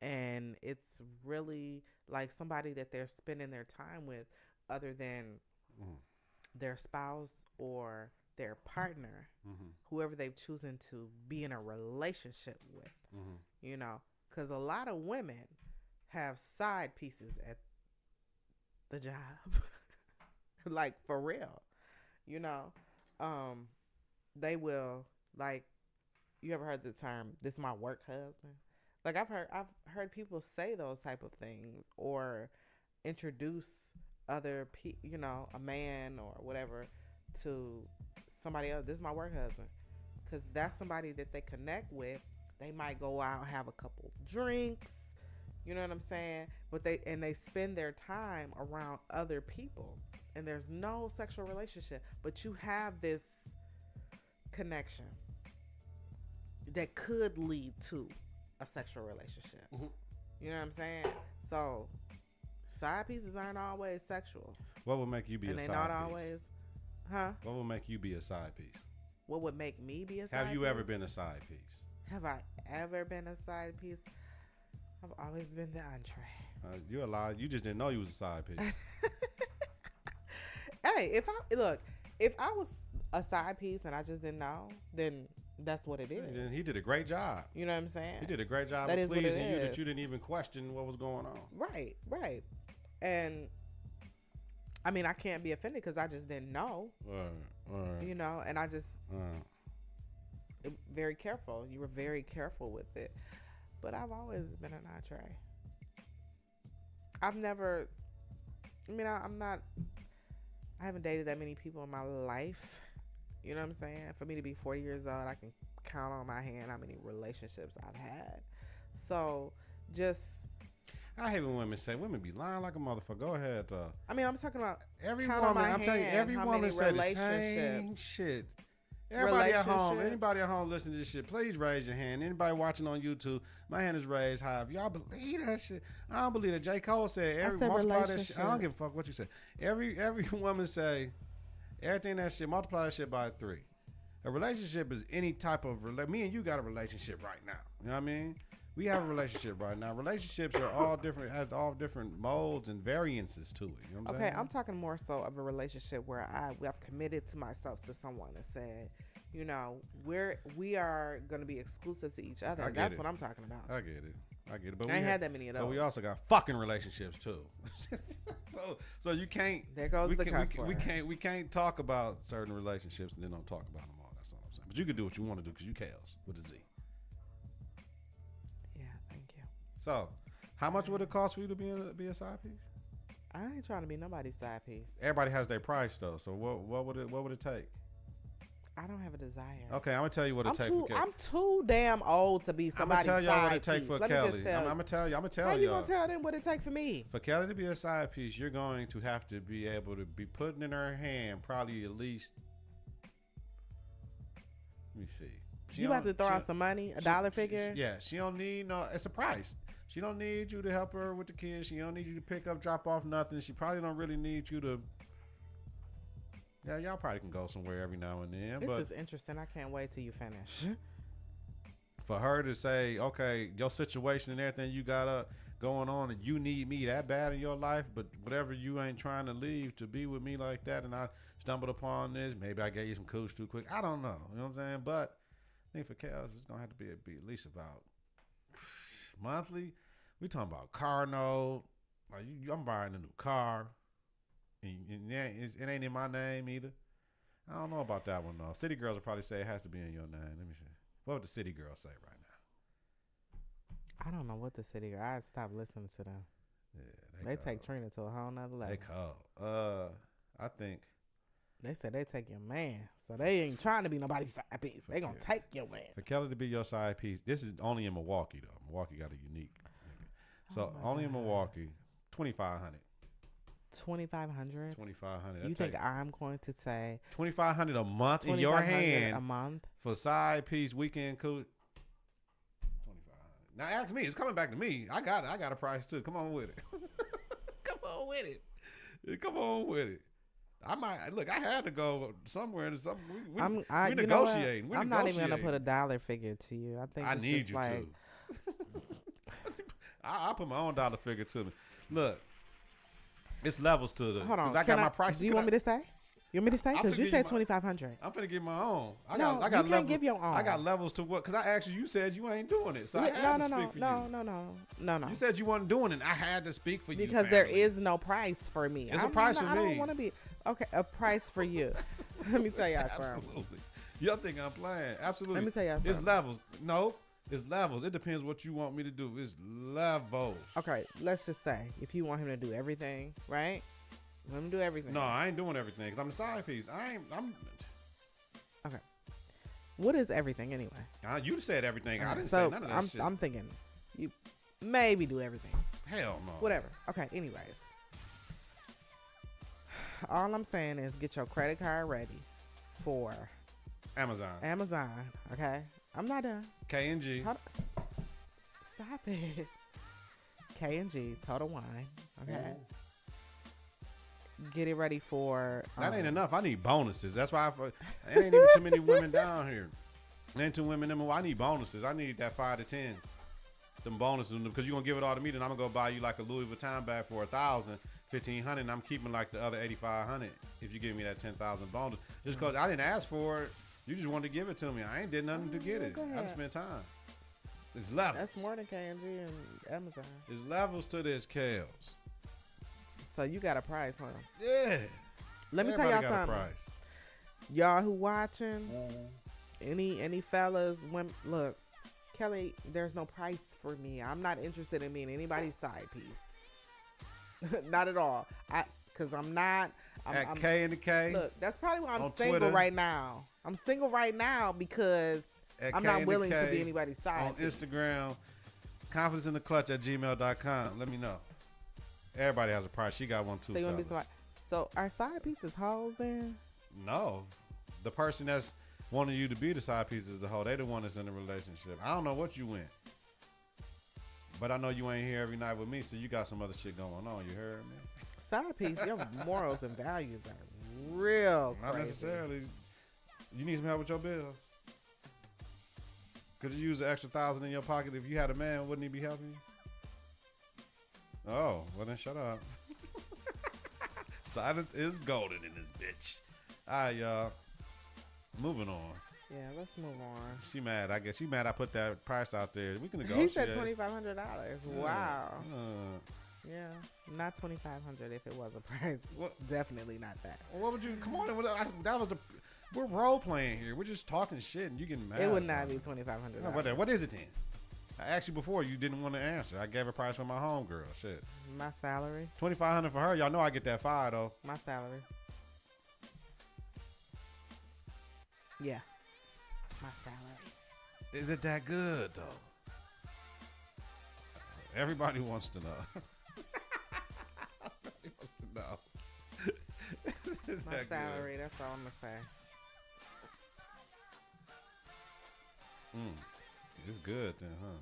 and it's really like somebody that they're spending their time with, other than. Their spouse or their partner, whoever they've chosen to be in a relationship with, you know, because a lot of women have side pieces at the job, like for real, you know, they will like. You ever heard the term "this is my work husband"? Like I've heard people say those type of things or introduce a man or whatever to somebody else. This is my work husband, because that's somebody that they connect with. They might go out, have a couple drinks, you know what I'm saying? But they spend their time around other people, and there's no sexual relationship, but you have this connection that could lead to a sexual relationship. Mm-hmm. You know what I'm saying? So side pieces aren't always sexual. What would make you be and a they side not piece? always, huh? What would make you be a side piece? What would make me be a side piece? Have you ever been a side piece? Have I ever been a side piece? I've always been the entree. You're a lie. You just didn't know you was a side piece. Hey, if I was a side piece and I just didn't know, then that's what it is. He did a great job. You know what I'm saying? He did a great job That of is what it pleasing you that is. you didn't even question what was going on. Right. And I mean, I can't be offended because I just didn't know. Right. You know, and I just very careful. You were very careful with it. But I've always been an entree. I've never. I mean, I haven't dated that many people in my life. You know what I'm saying? For me to be 40 years old, I can count on my hand how many relationships I've had. So, I hate when women be lying like a motherfucker. Go ahead, though. I mean, I'm talking about Every count on woman, my I'm telling you, hand every how woman many said the same relationships. shit. Anybody at home listening to this shit, please raise your hand. Anybody watching on YouTube, my hand is raised high. If y'all believe that shit, I don't believe it. J. Cole said, multiply that shit. I don't give a fuck what you say. Every woman say, everything that shit, multiply that shit by 3. A relationship is any type of me and you got a relationship right now. You know what I mean? We have a relationship right now. Relationships are all different, has all different molds and variances to it. You know what I'm saying? Okay, I'm talking more so of a relationship where I've committed to myself, to someone, and said, you know, we are going to be exclusive to each other. That's what I'm talking about. I get it. But I ain't had that many of those. But we also got fucking relationships too. so you can't. There goes the cuss word. We can't talk about certain relationships and then don't talk about them all. That's all I'm saying. But you can do what you want to do because you Kelz with a Z. Yeah, thank you. So, how much would it cost for you to be a side piece? I ain't trying to be nobody's side piece. Everybody has their price though. So what would it take? I don't have a desire. Okay, I'm gonna tell you what it takes for Kelly. I'm too damn old to be somebody's side piece. I'm gonna tell y'all what it takes for Kelly. I'm gonna tell you. How you gonna tell them what it take for me? For Kelly to be a side piece, you're going to have to be able to be putting in her hand probably at least. Let me see. You about to throw out some money, a dollar figure? Yeah, she don't need no. It's a price. She don't need you to help her with the kids. She don't need you to pick up, drop off, nothing. She probably don't really need you to. Yeah, y'all probably can go somewhere every now and then. This is interesting. I can't wait till you finish. For her to say, okay, your situation and everything you got going on, and you need me that bad in your life, but whatever you ain't trying to leave to be with me like that, and I stumbled upon this, maybe I gave you some cooch too quick. I don't know. You know what I'm saying? But I think for Kelz, it's going to have to be at least about monthly. We talking about car note. Like I'm buying a new car. And it ain't in my name either. I don't know about that one though. City girls will probably say it has to be in your name. Let me see. What would the city girls say right now? I don't know what the city girls. I stopped listening to them. Yeah, they take Trina to a whole nother level. They cold. I think they said they take your man, so they ain't trying to be nobody's side piece. They gonna take your man. For Kelly to be your side piece, this is only in Milwaukee though. Milwaukee got a unique. So only in Milwaukee, 2,500. 2,500. 2,500. You think I'm going to say 2,500 a month in your hand a month for side piece weekend cool? 2,500. Now ask me. It's coming back to me. I got a price too. Come on with it. Come on with it. Come on with it. I might look. I had to go somewhere to something. We negotiating. I'm not even gonna put a dollar figure to you. I think I need you to. I put my own dollar figure to me. Look. It's levels to the. Hold on. I got my price. Do you want me to say? You want me to say? I'm Because finna you give said my- 2,500. I'm finna get my own. I No, got you can't levels. give your own. I got levels to what? Because I asked you. You said you ain't doing it, so I had to speak for you. No. You said you wasn't doing it. I had to speak for you. Because there is no price for me. It's a price for I don't me. want to be okay. A price for you. Let me tell y'all something. Absolutely. Y'all think I'm playing? Absolutely. Let me tell y'all It's something. levels. No, it's levels. It depends what you want me to do. It's levels. Okay, let's just say if you want him to do everything, right? Let him do everything. No, I ain't doing everything because I'm the side piece. I'm. Okay. What is everything anyway? You said everything. I didn't So say none of that shit. I'm thinking you maybe do everything. Hell no. Whatever. Okay. Anyways, all I'm saying is get your credit card ready for Amazon. Okay. I'm not done. K&G. Stop it. K&G Total Wine. Okay. Get it ready for. That ain't enough. I need bonuses. That's why there ain't even too many women down here. There ain't too women. I need bonuses. I need that 5 to 10. Them bonuses because you're gonna give it all to me. Then I'm gonna go buy you like a Louis Vuitton bag for $1,000, $1,500, and I'm keeping like the other $8,500 if you give me that $10,000 bonus. Just because I didn't ask for it, you just wanted to give it to me. I ain't did nothing to get it. I just spent time. It's levels. That's more than K&G and Amazon. It's levels to this, Kelz. So you got a price, huh? Yeah. Let me tell Everybody y'all got a something. price. Y'all who watching, any fellas, women, look, Kelly, there's no price for me. I'm not interested in being anybody's side piece. Not at all. Cause I'm not. I'm K and the K. Look, that's probably why I'm on single Twitter. right now. I'm single right now because At I'm K not and the willing to K be anybody's side on piece. Instagram. confidenceintheklutch@gmail.com. Let me know. Everybody has a price. She got one too. So you want to be fellas. so our side pieces hoes then? No, the person that's wanting you to be the side piece is the hoe. They the one that's in the relationship. I don't know what you went, but I know you ain't here every night with me, so you got some other shit going on. You heard me? Side piece, your morals and values are real Not crazy. necessarily. You need some help with your bills. Could you use an extra $1,000 in your pocket if you had a man? Wouldn't he be helping you? Oh, well then shut up. Silence is golden in this bitch. All right, y'all. Moving on. Yeah, let's move on. She mad. I guess she mad. I put that price out there. We can He negotiate. said $2,500. Wow. Yeah, not $2,500 if it was a price. What? It's definitely not that. What would you? Come on. That was the. We're role playing here. We're just talking shit and you getting mad. It would not be $2,500. What is it then? I asked you before. You didn't want to answer. I gave a price for my homegirl. Shit. My salary. $2,500 for her. Y'all know I get that $5 though. My salary. Yeah. My salary. Is it that good though? Everybody wants to know. Everybody wants to know. Is My that salary. That's all I'm gonna say. Good? It's good then, huh?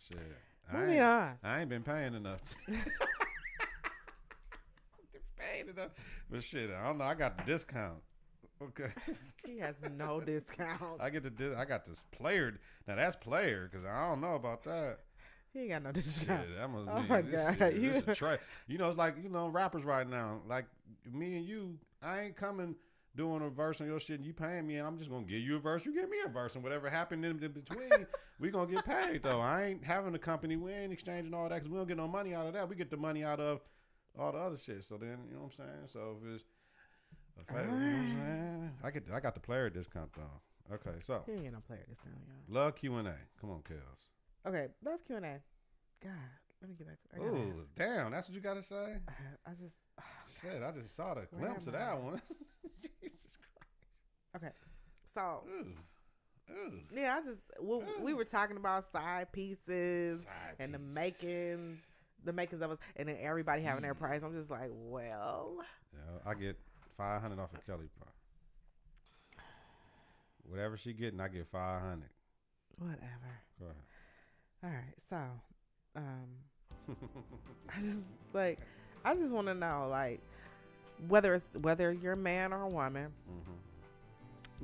Shit. Moving on. I ain't been paying enough. Paying enough. But shit, I don't know. I got the discount. Okay. He has no discount. I got this player. Now that's player because I don't know about that. He ain't got no Shit, discount. that must Oh be. my this God. shit, this a try. It's like rappers right now. Like me and you, I ain't coming doing a verse on your shit and you paying me. And I'm just gonna give you a verse. You give me a verse, and whatever happened in between, we gonna get paid though. I ain't having a company. We ain't exchanging all that because we don't get no money out of that. We get the money out of all the other shit. So then, you know what I'm saying? So if it's you know what I'm saying? I got the player discount though. Okay, so He ain't get no player discount, y'all. love Q&A. Come on, Kelz. Okay, love Q&A. God, let me get back to it. Ooh, damn, that's what you gotta say? I just Shit, I just saw the Where glimpse of am I? that one. Jesus Christ. okay. So Ooh. yeah, we were talking about side pieces Side and piece. the makings of us, and then everybody having their price. I'm just like, well, Yeah, I get $500 off of Kelly part. Whatever she getting, I get $500. whatever. Go ahead. All right, so I just want to know, like, whether you're a man or a woman,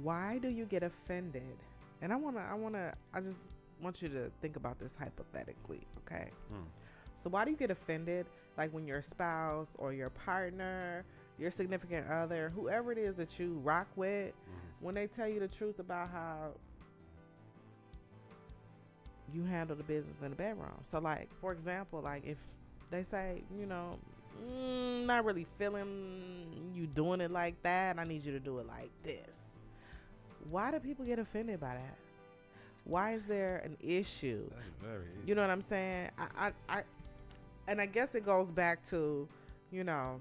why do you get offended? And I just want you to think about this hypothetically, okay? So why do you get offended, like when your spouse or your partner your significant other, whoever it is that you rock with, when they tell you the truth about how you handle the business in the bedroom. So, like, for example, like if they say, you know, not really feeling you doing it like that, I need you to do it like this. Why do people get offended by that? Why is there an issue? That's very easy. You know what I'm saying? And I guess it goes back to, you know,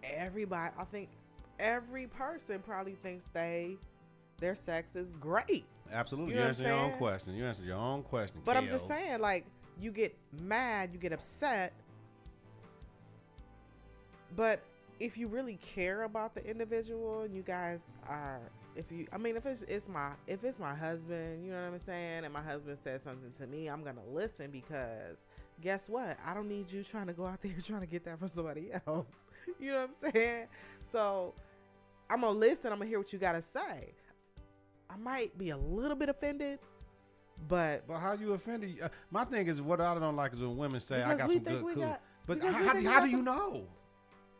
everybody. I think every person probably thinks their sex is great. Absolutely. You You know answered what your I'm own saying? question. You answered your own question. But I'm just Kelz. saying, like, you get mad, you get upset. But if you really care about the individual and you guys are, if it's my husband, you know what I'm saying, and my husband says something to me, I'm gonna listen, because guess what? I don't need you trying to go out there trying to get that from somebody else. You know what I'm saying? So I'm gonna listen. I'm gonna hear what you gotta say. I might be a little bit offended, but how you offended? My thing is, what I don't like is when women say, I because got we some think good we cool. got- But because we how think we do got you the- know?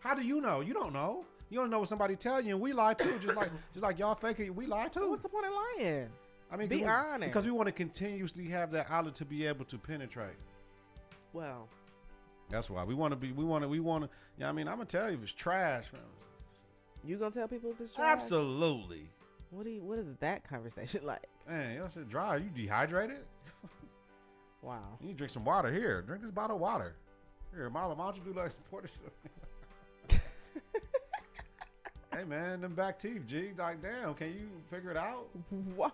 How do you know? You don't know. You don't know what somebody tell you, and we lie too. Just like y'all fake it, we lie too. what's the point of lying? I mean, Be honest. because we want to continuously have that outlet to be able to penetrate. Well, That's why we want to. Yeah, I mean, I'm gonna tell you if it's trash, fam. you gonna tell people if it's trash? Absolutely. What is that conversation like? Man, your shit dry. You dehydrated? Wow. You need to drink some water here. Drink this bottle of water. Here, mama, why don't you do like some porter shit? Hey man, them back teeth, G. Like, damn, can you figure it out? Wow.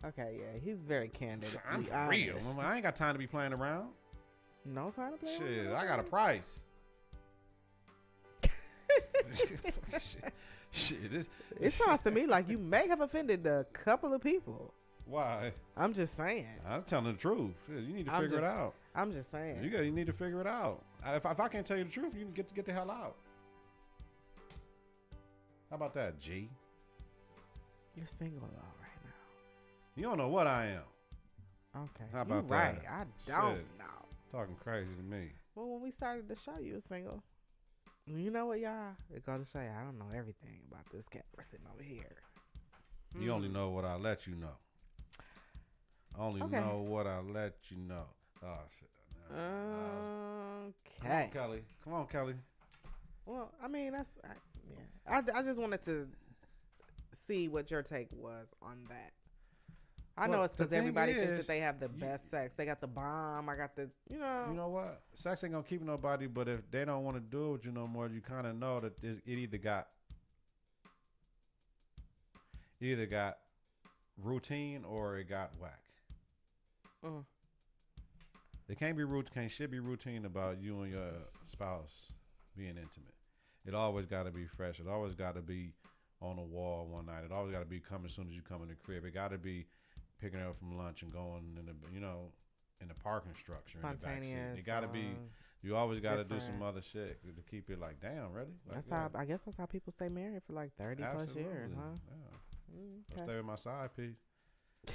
Okay, yeah, he's very candid. to I'm be for real. honest. I ain't got time to be playing around. No time to play. Shit, around? I got a price. Shit, this. It sounds to me like you may have offended a couple of people. Why? I'm just saying. I'm telling the truth. Shit, you need to I'm figure it just- out. I'm just saying. You need to figure it out. If I can't tell you the truth, you can get the hell out. How about that, G? You're single though right You don't know what I am. now. Okay. How about you right. that? I don't Shit. know. Talking crazy to me. Well, when we started the show, you were single. You know what, y'all? They're going to say, I don't know everything about this cat we're sitting over here. You only know what I let you know. I only Okay. know what I let you know. Oh, shit. Come Okay. on, Kelly. Come on, Kelly. Well, I mean, I just wanted to see what your take was on that. I know Well, it's because the thing everybody thinks is, that they have the best sex. They got the bomb. I got the, You know what? Sex ain't gonna keep nobody, but if they don't want to do it with you no more, you kind of know that it either got routine or it got whack. Uh. It should be routine about you and your spouse being intimate. It always got to be fresh. It always got to be on the wall one night. It always got to be coming as soon as you come in the crib. It got to be picking up from lunch and going in the parking structure. Spontaneous. In the backseat. It got to be. You always got to do some different. other shit to keep it like, damn, really? Like, That's how I guess that's how people stay married for like 30 plus years, Absolutely. huh? Yeah. Okay. I'll stay with my side piece.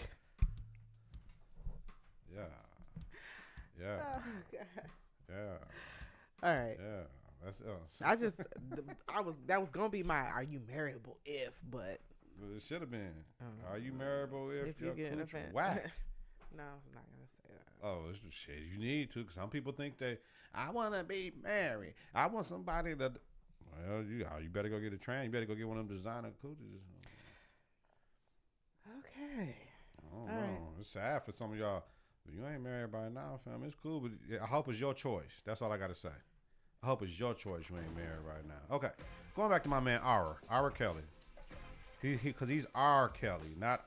Yeah. Yeah. Oh, God. Yeah. All right. Yeah. That's I just, that was gonna be my "Are you marriable?" if, but it should have been. Uh, Are you marriable if you your get cooch offended. whack? No, I was not gonna say that. Oh, it's just shit. You need to. Cause some people think that I want to be married. I want somebody that. Well, you better go get a train. You better go get one of them designer coochies. Okay. I don't All know. right. It's sad for some of y'all. But you ain't married by now, fam. It's cool, but I hope it's your choice. That's all I gotta say. I hope it's your choice. You ain't married right now. Okay, going back to my man, our Kelly. Cause he's our Kelly, not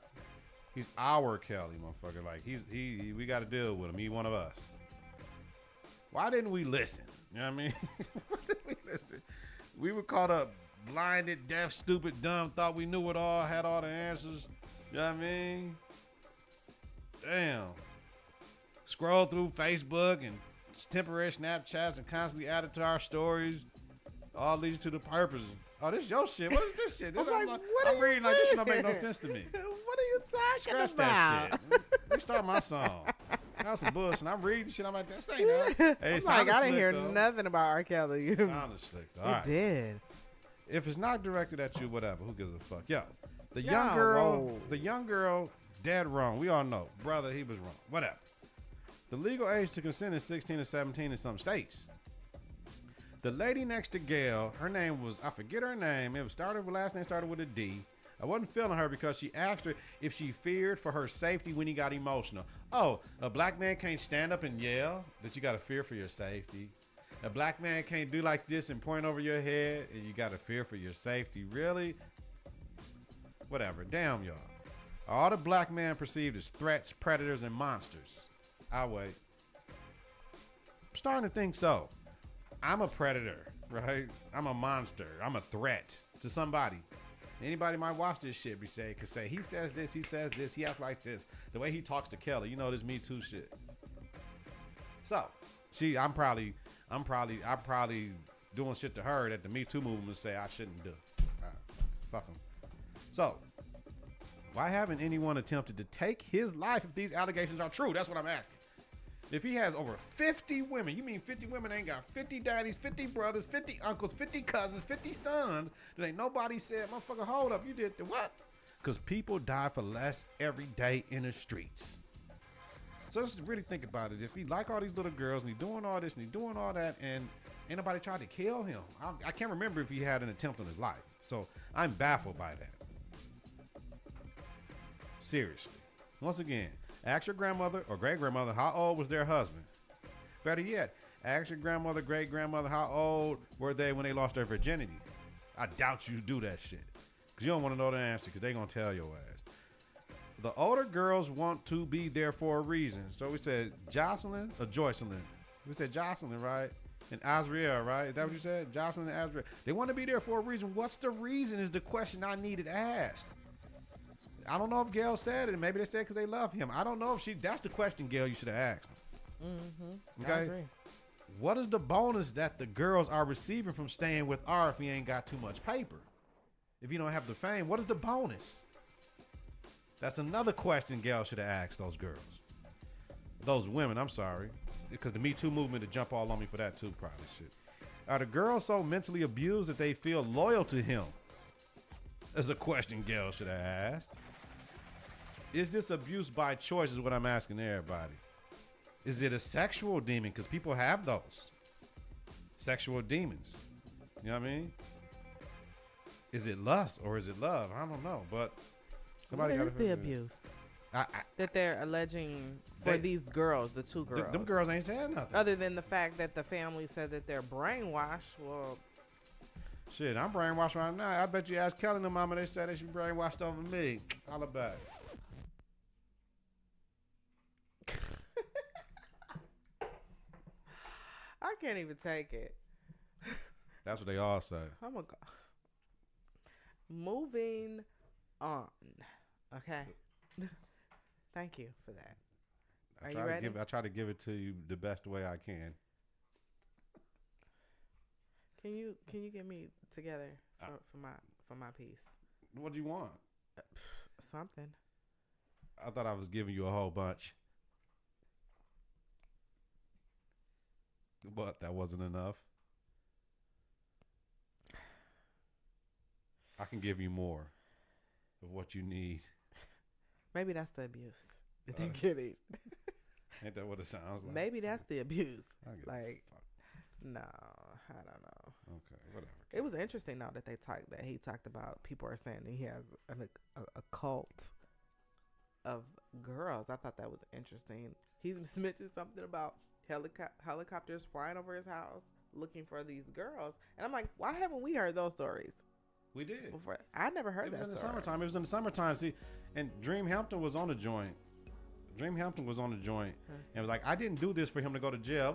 he's our Kelly, motherfucker. Like we got to deal with him. He one of us. Why didn't we listen? You know what I mean? Why didn't we listen? We were caught up, blinded, deaf, stupid, dumb. Thought we knew it all, had all the answers. You know what I mean? Damn. Scroll through Facebook and temporary Snapchats and constantly add it to our stories. All leads to the purpose. Oh, this your shit. What is this shit? I'm like, what I'm are reading you like this shit don't make no reading? sense to me. What are you talking Scratch about? that shit. Restart my song. That was some bullshit. And I'm reading shit. I'm like, this ain't that. Hey, I'm it like, sounded I didn't slick, hear though. nothing about R. Kelly. It sounded slick, though. All It right. did. If it's not directed at you, whatever. Who gives a fuck? Yo, the No, young girl, dead wrong. We all know. Brother, he was wrong. Whatever. The legal age to consent is 16 to 17 in some states. The lady next to Gail, her name was, I forget her name. Last name started with a D. I wasn't feeling her because she asked her if she feared for her safety when he got emotional. Oh, a black man can't stand up and yell that you got to fear for your safety. A black man can't do like this and point over your head and you got to fear for your safety. Really? Whatever. Damn, y'all. All the black men perceived as threats, predators, and monsters. I'll wait. I'm starting to think so. I'm a predator, right? I'm a monster. I'm a threat to somebody. Anybody might watch this shit could say, he says this, he acts like this. The way he talks to Kelly, you know, this Me Too shit. So, see, I'm probably doing shit to her that the Me Too movement say I shouldn't do. Fuck him. So, why haven't anyone attempted to take his life if these allegations are true? That's what I'm asking. If he has over 50 women, you mean 50 women ain't got 50 daddies, 50 brothers, 50 uncles, 50 cousins, 50 sons, that ain't nobody said, motherfucker, hold up, you did the what? Because people die for less every day in the streets. So let's really think about it. If he like all these little girls and he doing all this and he doing all that and ain't nobody tried to kill him, I can't remember if he had an attempt on his life. So I'm baffled by that. Seriously. Once again, ask your grandmother or great-grandmother how old was their husband. Better yet, ask your grandmother, great-grandmother how old were they when they lost their virginity. I doubt you do that shit. Because you don't want to know the answer because they going to tell your ass. The older girls want to be there for a reason. So we said Jocelyn or Joycelyn. We said Jocelyn, right? And Azriel, right? Is that what you said? Jocelyn and Azriel. They want to be there for a reason. What's the reason is the question I needed asked. I don't know if Gail said it. Maybe they said because they love him. I don't know if that's the question, Gail, you should have asked. Mm-hmm. Okay? I agree. What is the bonus that the girls are receiving from staying with R if he ain't got too much paper? If you don't have the fame, what is the bonus? That's another question Gail should have asked those girls. Those women, I'm sorry. Because the Me Too movement to jump all on me for that too, probably shit. Are the girls so mentally abused that they feel loyal to him? That's a question Gail should have asked. Is this abuse by choice is what I'm asking everybody. Is it a sexual demon? Because people have those. Sexual demons. You know what I mean? Is it lust or is it love? I don't know. But somebody What is the abuse that they're alleging for these girls, the two girls? Them girls ain't said nothing. Other than the fact that the family said that they're brainwashed. Well, shit, I'm brainwashed right now. I bet you ask Kelly and the mama, they said they should brainwashed over me. Holla back. I can't even take it. That's what they all say. Oh my God. Moving on. Okay. Thank you for that. Are you ready? I try to give it to you the best way I can. Can you get me together for my piece? What do you want? Something. I thought I was giving you a whole bunch. But that wasn't enough. I can give you more of what you need. Maybe that's the abuse. If you get it. Ain't that what it sounds like? Maybe that's the abuse. Like, no, I don't know. Okay, whatever. It was interesting though that he talked about people are saying that he has a cult of girls. I thought that was interesting. He's mentioned something about helicopters flying over his house looking for these girls, and I'm like, why haven't we heard those stories? We did. Before. I never heard that. It was in the summertime. See, and Dream Hampton was on the joint. And was like, I didn't do this for him to go to jail.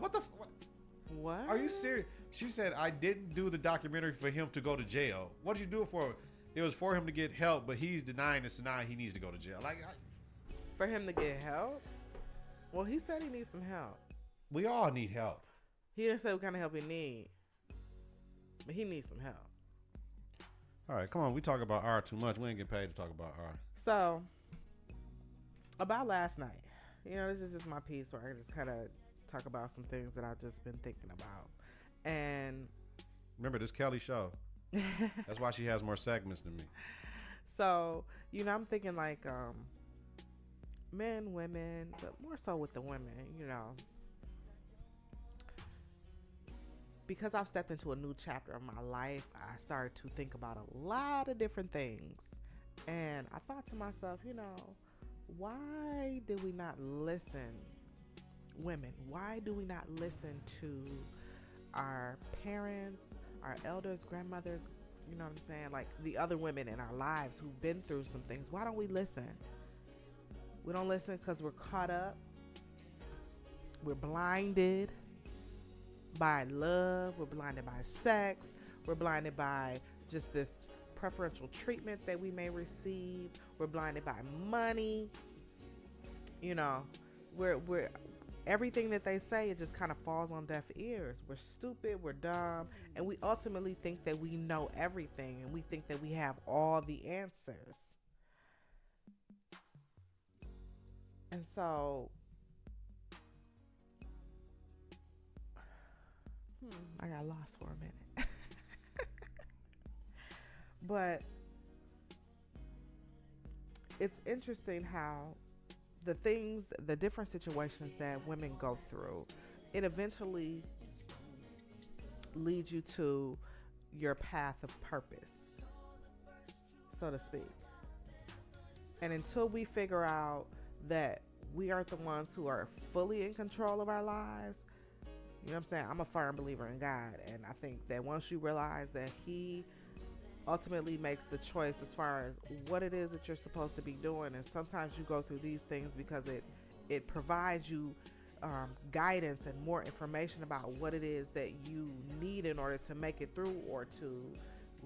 What? Are you serious? She said, I didn't do the documentary for him to go to jail. What did you do it for? It was for him to get help, but he's denying this, denying he needs to go to jail. For him to get help? Well, he said he needs some help. We all need help. He didn't say what kind of help he need, but he needs some help. All right, come on. We talk about R too much. We ain't get paid to talk about R. So, about last night, this is just my piece where I just kind of talk about some things that I've just been thinking about. And Remember, this Kelly show. That's why she has more segments than me. so, I'm thinking like men, women, but more so with the women, because I've stepped into a new chapter of my life, I started to think about a lot of different things. And I thought to myself, why do we not listen, women? Why do we not listen to our parents, our elders, grandmothers, you know what I'm saying? Like the other women in our lives who've been through some things. Why don't we listen? We don't listen because we're caught up. We're blinded by love. We're blinded by sex. We're blinded by just this preferential treatment that we may receive. We're blinded by money. We're everything that they say, it just kind of falls on deaf ears. We're stupid, we're dumb, and we ultimately think that we know everything, and we think that we have all the answers. And so, I got lost for a minute. But it's interesting how the different situations that women go through, it eventually leads you to your path of purpose, so to speak. And until we figure out that we aren't the ones who are fully in control of our lives, you know what I'm saying? I'm a firm believer in God. And I think that once you realize that He ultimately makes the choice as far as what it is that you're supposed to be doing, and sometimes you go through these things because it provides you guidance and more information about what it is that you need in order to make it through or to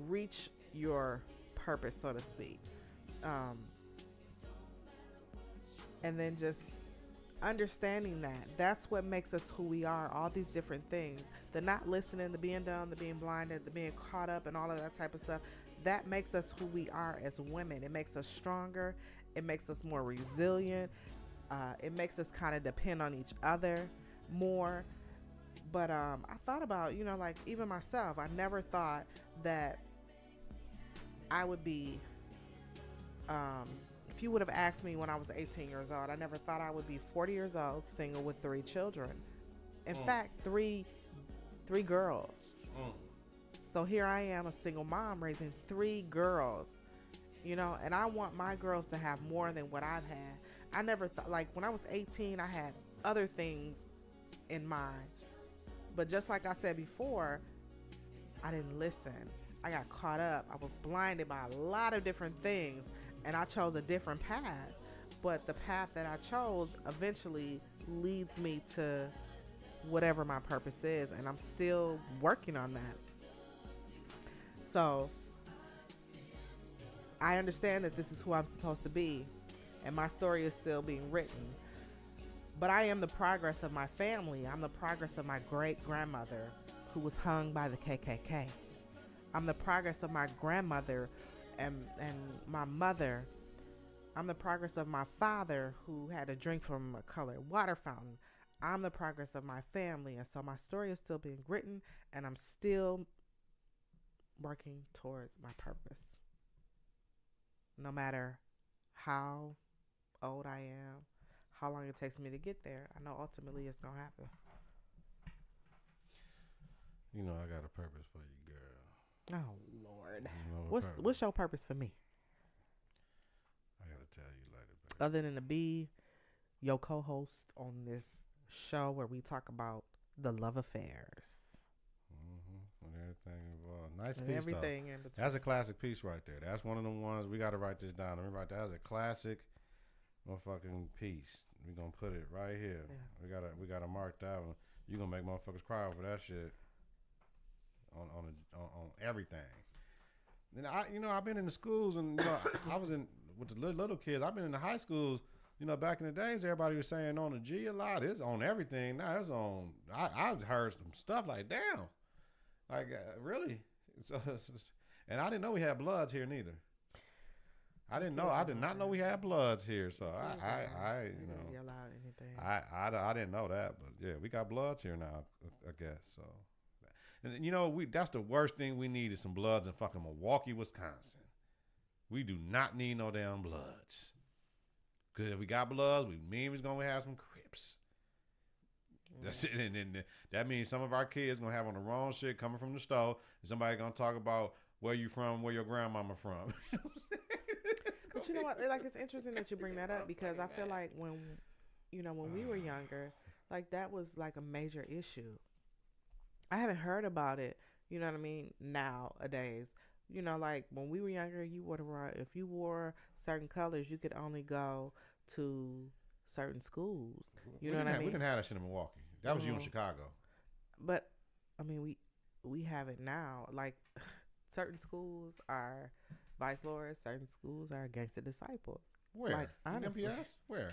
reach your purpose, so to speak. And then just understanding that's what makes us who we are. All these different things, the not listening, the being dumb, the being blinded, the being caught up, and all of that type of stuff, that makes us who we are as women. It makes us stronger. It makes us more resilient. It makes us kind of depend on each other more. But I thought about, like even myself, I never thought that I would be if you would have asked me when I was 18 years old, I never thought I would be 40 years old, single with 3 children. In fact, three girls. So here I am, a single mom raising 3 girls, and I want my girls to have more than what I've had. I never thought, like when I was 18, I had other things in mind. But just like I said before, I didn't listen. I got caught up. I was blinded by a lot of different things. And I chose a different path. But the path that I chose eventually leads me to whatever my purpose is. And I'm still working on that. So I understand that this is who I'm supposed to be. And my story is still being written. But I am the progress of my family. I'm the progress of my great-grandmother who was hung by the KKK. I'm the progress of my grandmother and my mother. I'm the progress of my father who had a drink from a colored water fountain. I'm the progress of my family. And so my story is still being written, and I'm still working towards my purpose. No matter how old I am, how long it takes me to get there, I know ultimately it's going to happen. I got a purpose for you, girl. Oh, Lord. What's your purpose for me? I got to tell you later, baby. Other than to be your co-host on this show where we talk about the love affairs. And everything involved. Nice and piece, everything though. In between. That's a classic piece right there. That's one of the ones. We got to write this down. Let me write that. That's a classic motherfucking piece. We're going to put it right here. Yeah. We gotta mark that one. You're going to make motherfuckers cry over that shit. On everything. And I've been in the schools, and I was in with the little kids. I've been in the high schools. Back in the days, everybody was saying on the G a lot. It's on everything now. It's on. I've heard some stuff like, damn, like really. And I didn't know we had Bloods here neither. I didn't know. Kids I are did not know lying. we had Bloods here. So Kids are I lying. you They just know, yell out anything. I didn't know that, but yeah, we got Bloods here now. I guess so. And you know, that's the worst thing we need is some Bloods in fucking Milwaukee, Wisconsin. We do not need no damn Bloods. Cause if we got Bloods, we mean we's gonna have some Crips. That's it, and then that means some of our kids gonna have on the wrong shit coming from the store, and somebody gonna talk about where you from, where your grandmama from. You know what I'm saying? But you know what? Like, it's interesting that you bring that up because I feel like when we were younger, like that was like a major issue. I haven't heard about it. You know what I mean? Nowadays, you know, like when we were younger, if you wore certain colors, you could only go to certain schools. You know what I mean? We didn't have that shit in Milwaukee. That was you in Chicago. But I mean, we have it now. Like certain schools are vice lords, certain schools are gangster disciples. Where? Like, honestly. MPS? Where?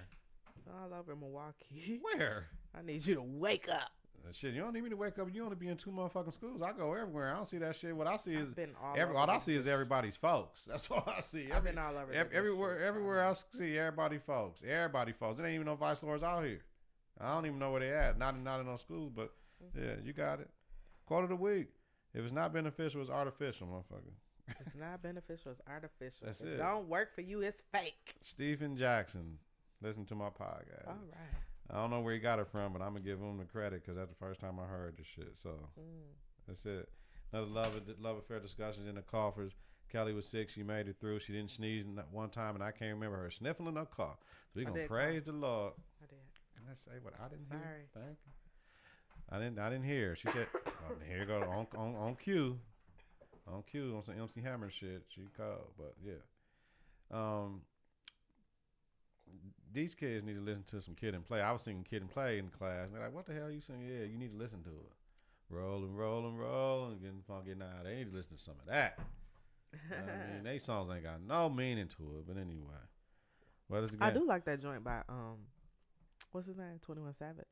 All over Milwaukee. Where? I need you to wake up. Shit, you don't need me to wake up. You only be in 2 motherfucking schools. I go everywhere. I don't see that shit. What I see is all I see is everybody's folks. That's all I see. I've been all over. Everywhere else, see everybody folks. Everybody folks. There ain't even no vice lords out here. I don't even know where they at. Not in those schools, but yeah, you got it. Quote of the week. If it's not beneficial, it's artificial, motherfucker. It's not beneficial. It's artificial. That's it. it. Don't work for you. It's fake. Stephen Jackson. Listen to my podcast. All right. I don't know where he got it from, but I'm going to give him the credit because that's the first time I heard this shit. So that's it. Another love affair discussions in the coffers. Kelly was sick. She made it through. She didn't sneeze one time, and I can't remember her sniffling in her cough. So we're going to praise the Lord. I did. Can I say what I didn't Sorry. hear? Thank you. I didn't hear. She said, oh, here you go on cue. On cue on some MC Hammer shit. She called, but yeah. These kids need to listen to some Kid and Play. I was singing Kid and Play in class. And they're like, what the hell are you singing? Yeah, you need to listen to it. Rolling, rolling, rolling, getting funky now. They need to listen to some of that. I mean, they songs ain't got no meaning to it. But anyway. I do like that joint by, what's his name? 21 Savage.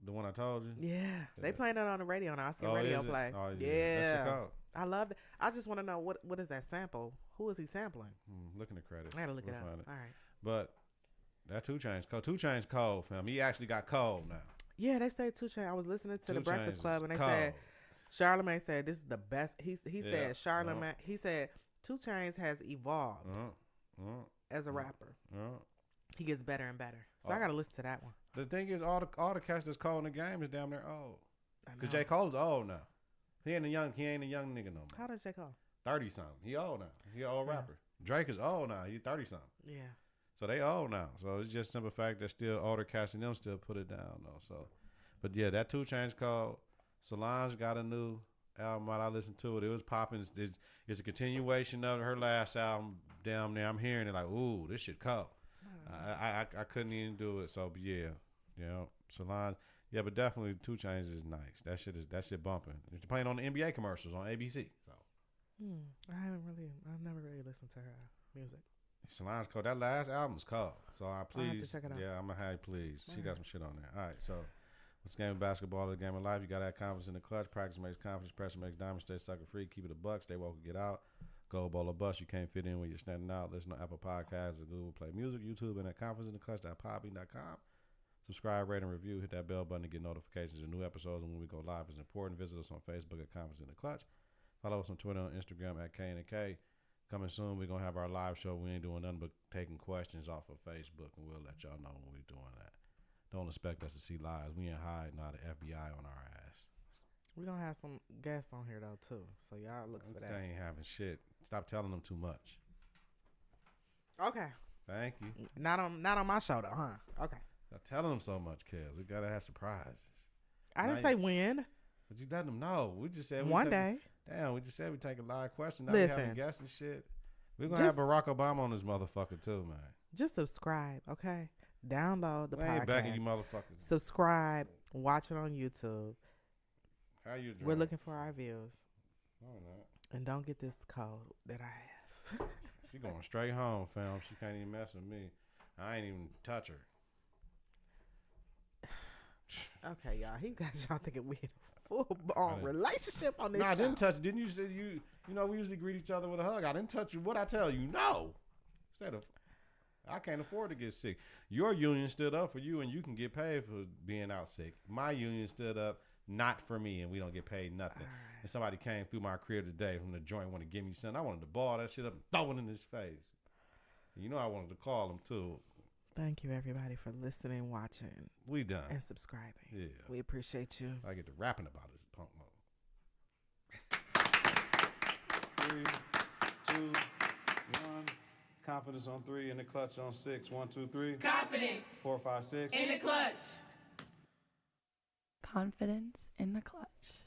The one I told you? Yeah. They playing it on the radio, on the Oscar radio play. Oh, yeah. That's I love it. I just want to know, what is that sample? Who is he sampling? Looking at credits. I got to look it up. It. All right. But that 2 Chainz cold. 2 Chainz cold, fam. He actually got cold now. Yeah, they say 2 Chainz. I was listening to 2 the Breakfast Chainz Club, and they cold. said Charlamagne said this is the best. He said Charlamagne. He said 2 Chainz has evolved as a rapper. He gets better and better. So I got to listen to that one. The thing is, all the cats that's cold in the game is damn near old. Because J. J. Cole is old now. He ain't a young nigga no more. How does J. Cole? 30 something. He old now. He an old rapper. Drake is old now. He 30 something. Yeah. So they old now. So it's just simple fact that still older cats and them still put it down though. So, but yeah, that 2 Chainz called. Solange got a new album out. I listened to it. It was popping. It's a continuation of her last album. Damn near. I'm hearing it like, ooh, this shit cold. I couldn't even do it. So but yeah, you know, Solange. Yeah, but definitely 2 Chainz is nice. That shit bumping. They're playing on the NBA commercials on ABC. So I've never really listened to her music. Solange cold. That last album is cold. So I please. I'll have to check it out. Yeah, I'm gonna have you please. She got some shit on there. All right, so this game of basketball is the game of life. You gotta have confidence in the clutch. Practice makes confidence. Pressure makes diamonds. Stay sucker free. Keep it a buck. Stay woke. Get out. Gold ball or bust. You can't fit in when you're standing out. Listen to Apple Podcasts or Google Play Music, YouTube, and at confidenceintheclutch.podbean.com. Subscribe, rate, and review. Hit that bell button to get notifications of new episodes and when we go live is important. Visit us on Facebook at Confidence in the Clutch. Follow us on Twitter and Instagram at K&K. Coming soon, we're going to have our live show. We ain't doing nothing but taking questions off of Facebook, and we'll let y'all know when we're doing that. Don't expect us to see lives. We ain't hiding out the FBI on our ass. We're going to have some guests on here, though, too. So y'all look for that. They ain't having shit. Stop telling them too much. Okay. Thank you. Not on my show, though, huh? Okay. Stop telling them so much, Kelz. We got to have surprises. I didn't say when. But you let them know. We just said one day. Damn, we just said we take a live question. Now Listen. we having guests and shit. We're going to have Barack Obama on this motherfucker, too, man. Just subscribe, okay? Download the podcast. I ain't begging you motherfuckers. Subscribe. Watch it on YouTube. How you doing? We're looking for our views. No, not. And don't get this cold that I have. She going straight home, fam. She can't even mess with me. I ain't even touch her. Okay, y'all. He got y'all thinking weird. full-on relationship on this No, I show. didn't touch. Didn't you say you? You know, we usually greet each other with a hug. I didn't touch you. What I tell you? No. Instead of, I can't afford to get sick. Your union stood up for you, and you can get paid for being out sick. My union stood up not for me, and we don't get paid nothing. Right. And somebody came through my crib today from the joint, want to give me something. I wanted to ball that shit up and throw it in his face. You know, I wanted to call him too. Thank you, everybody, for listening, watching, We done. and subscribing. Yeah. We appreciate you. I get to rapping about this punk mode. 3, 2, 1. Confidence on 3 and the clutch on 6. 1, 2, 3. Confidence 4, 5, 6. in the clutch. Confidence in the clutch.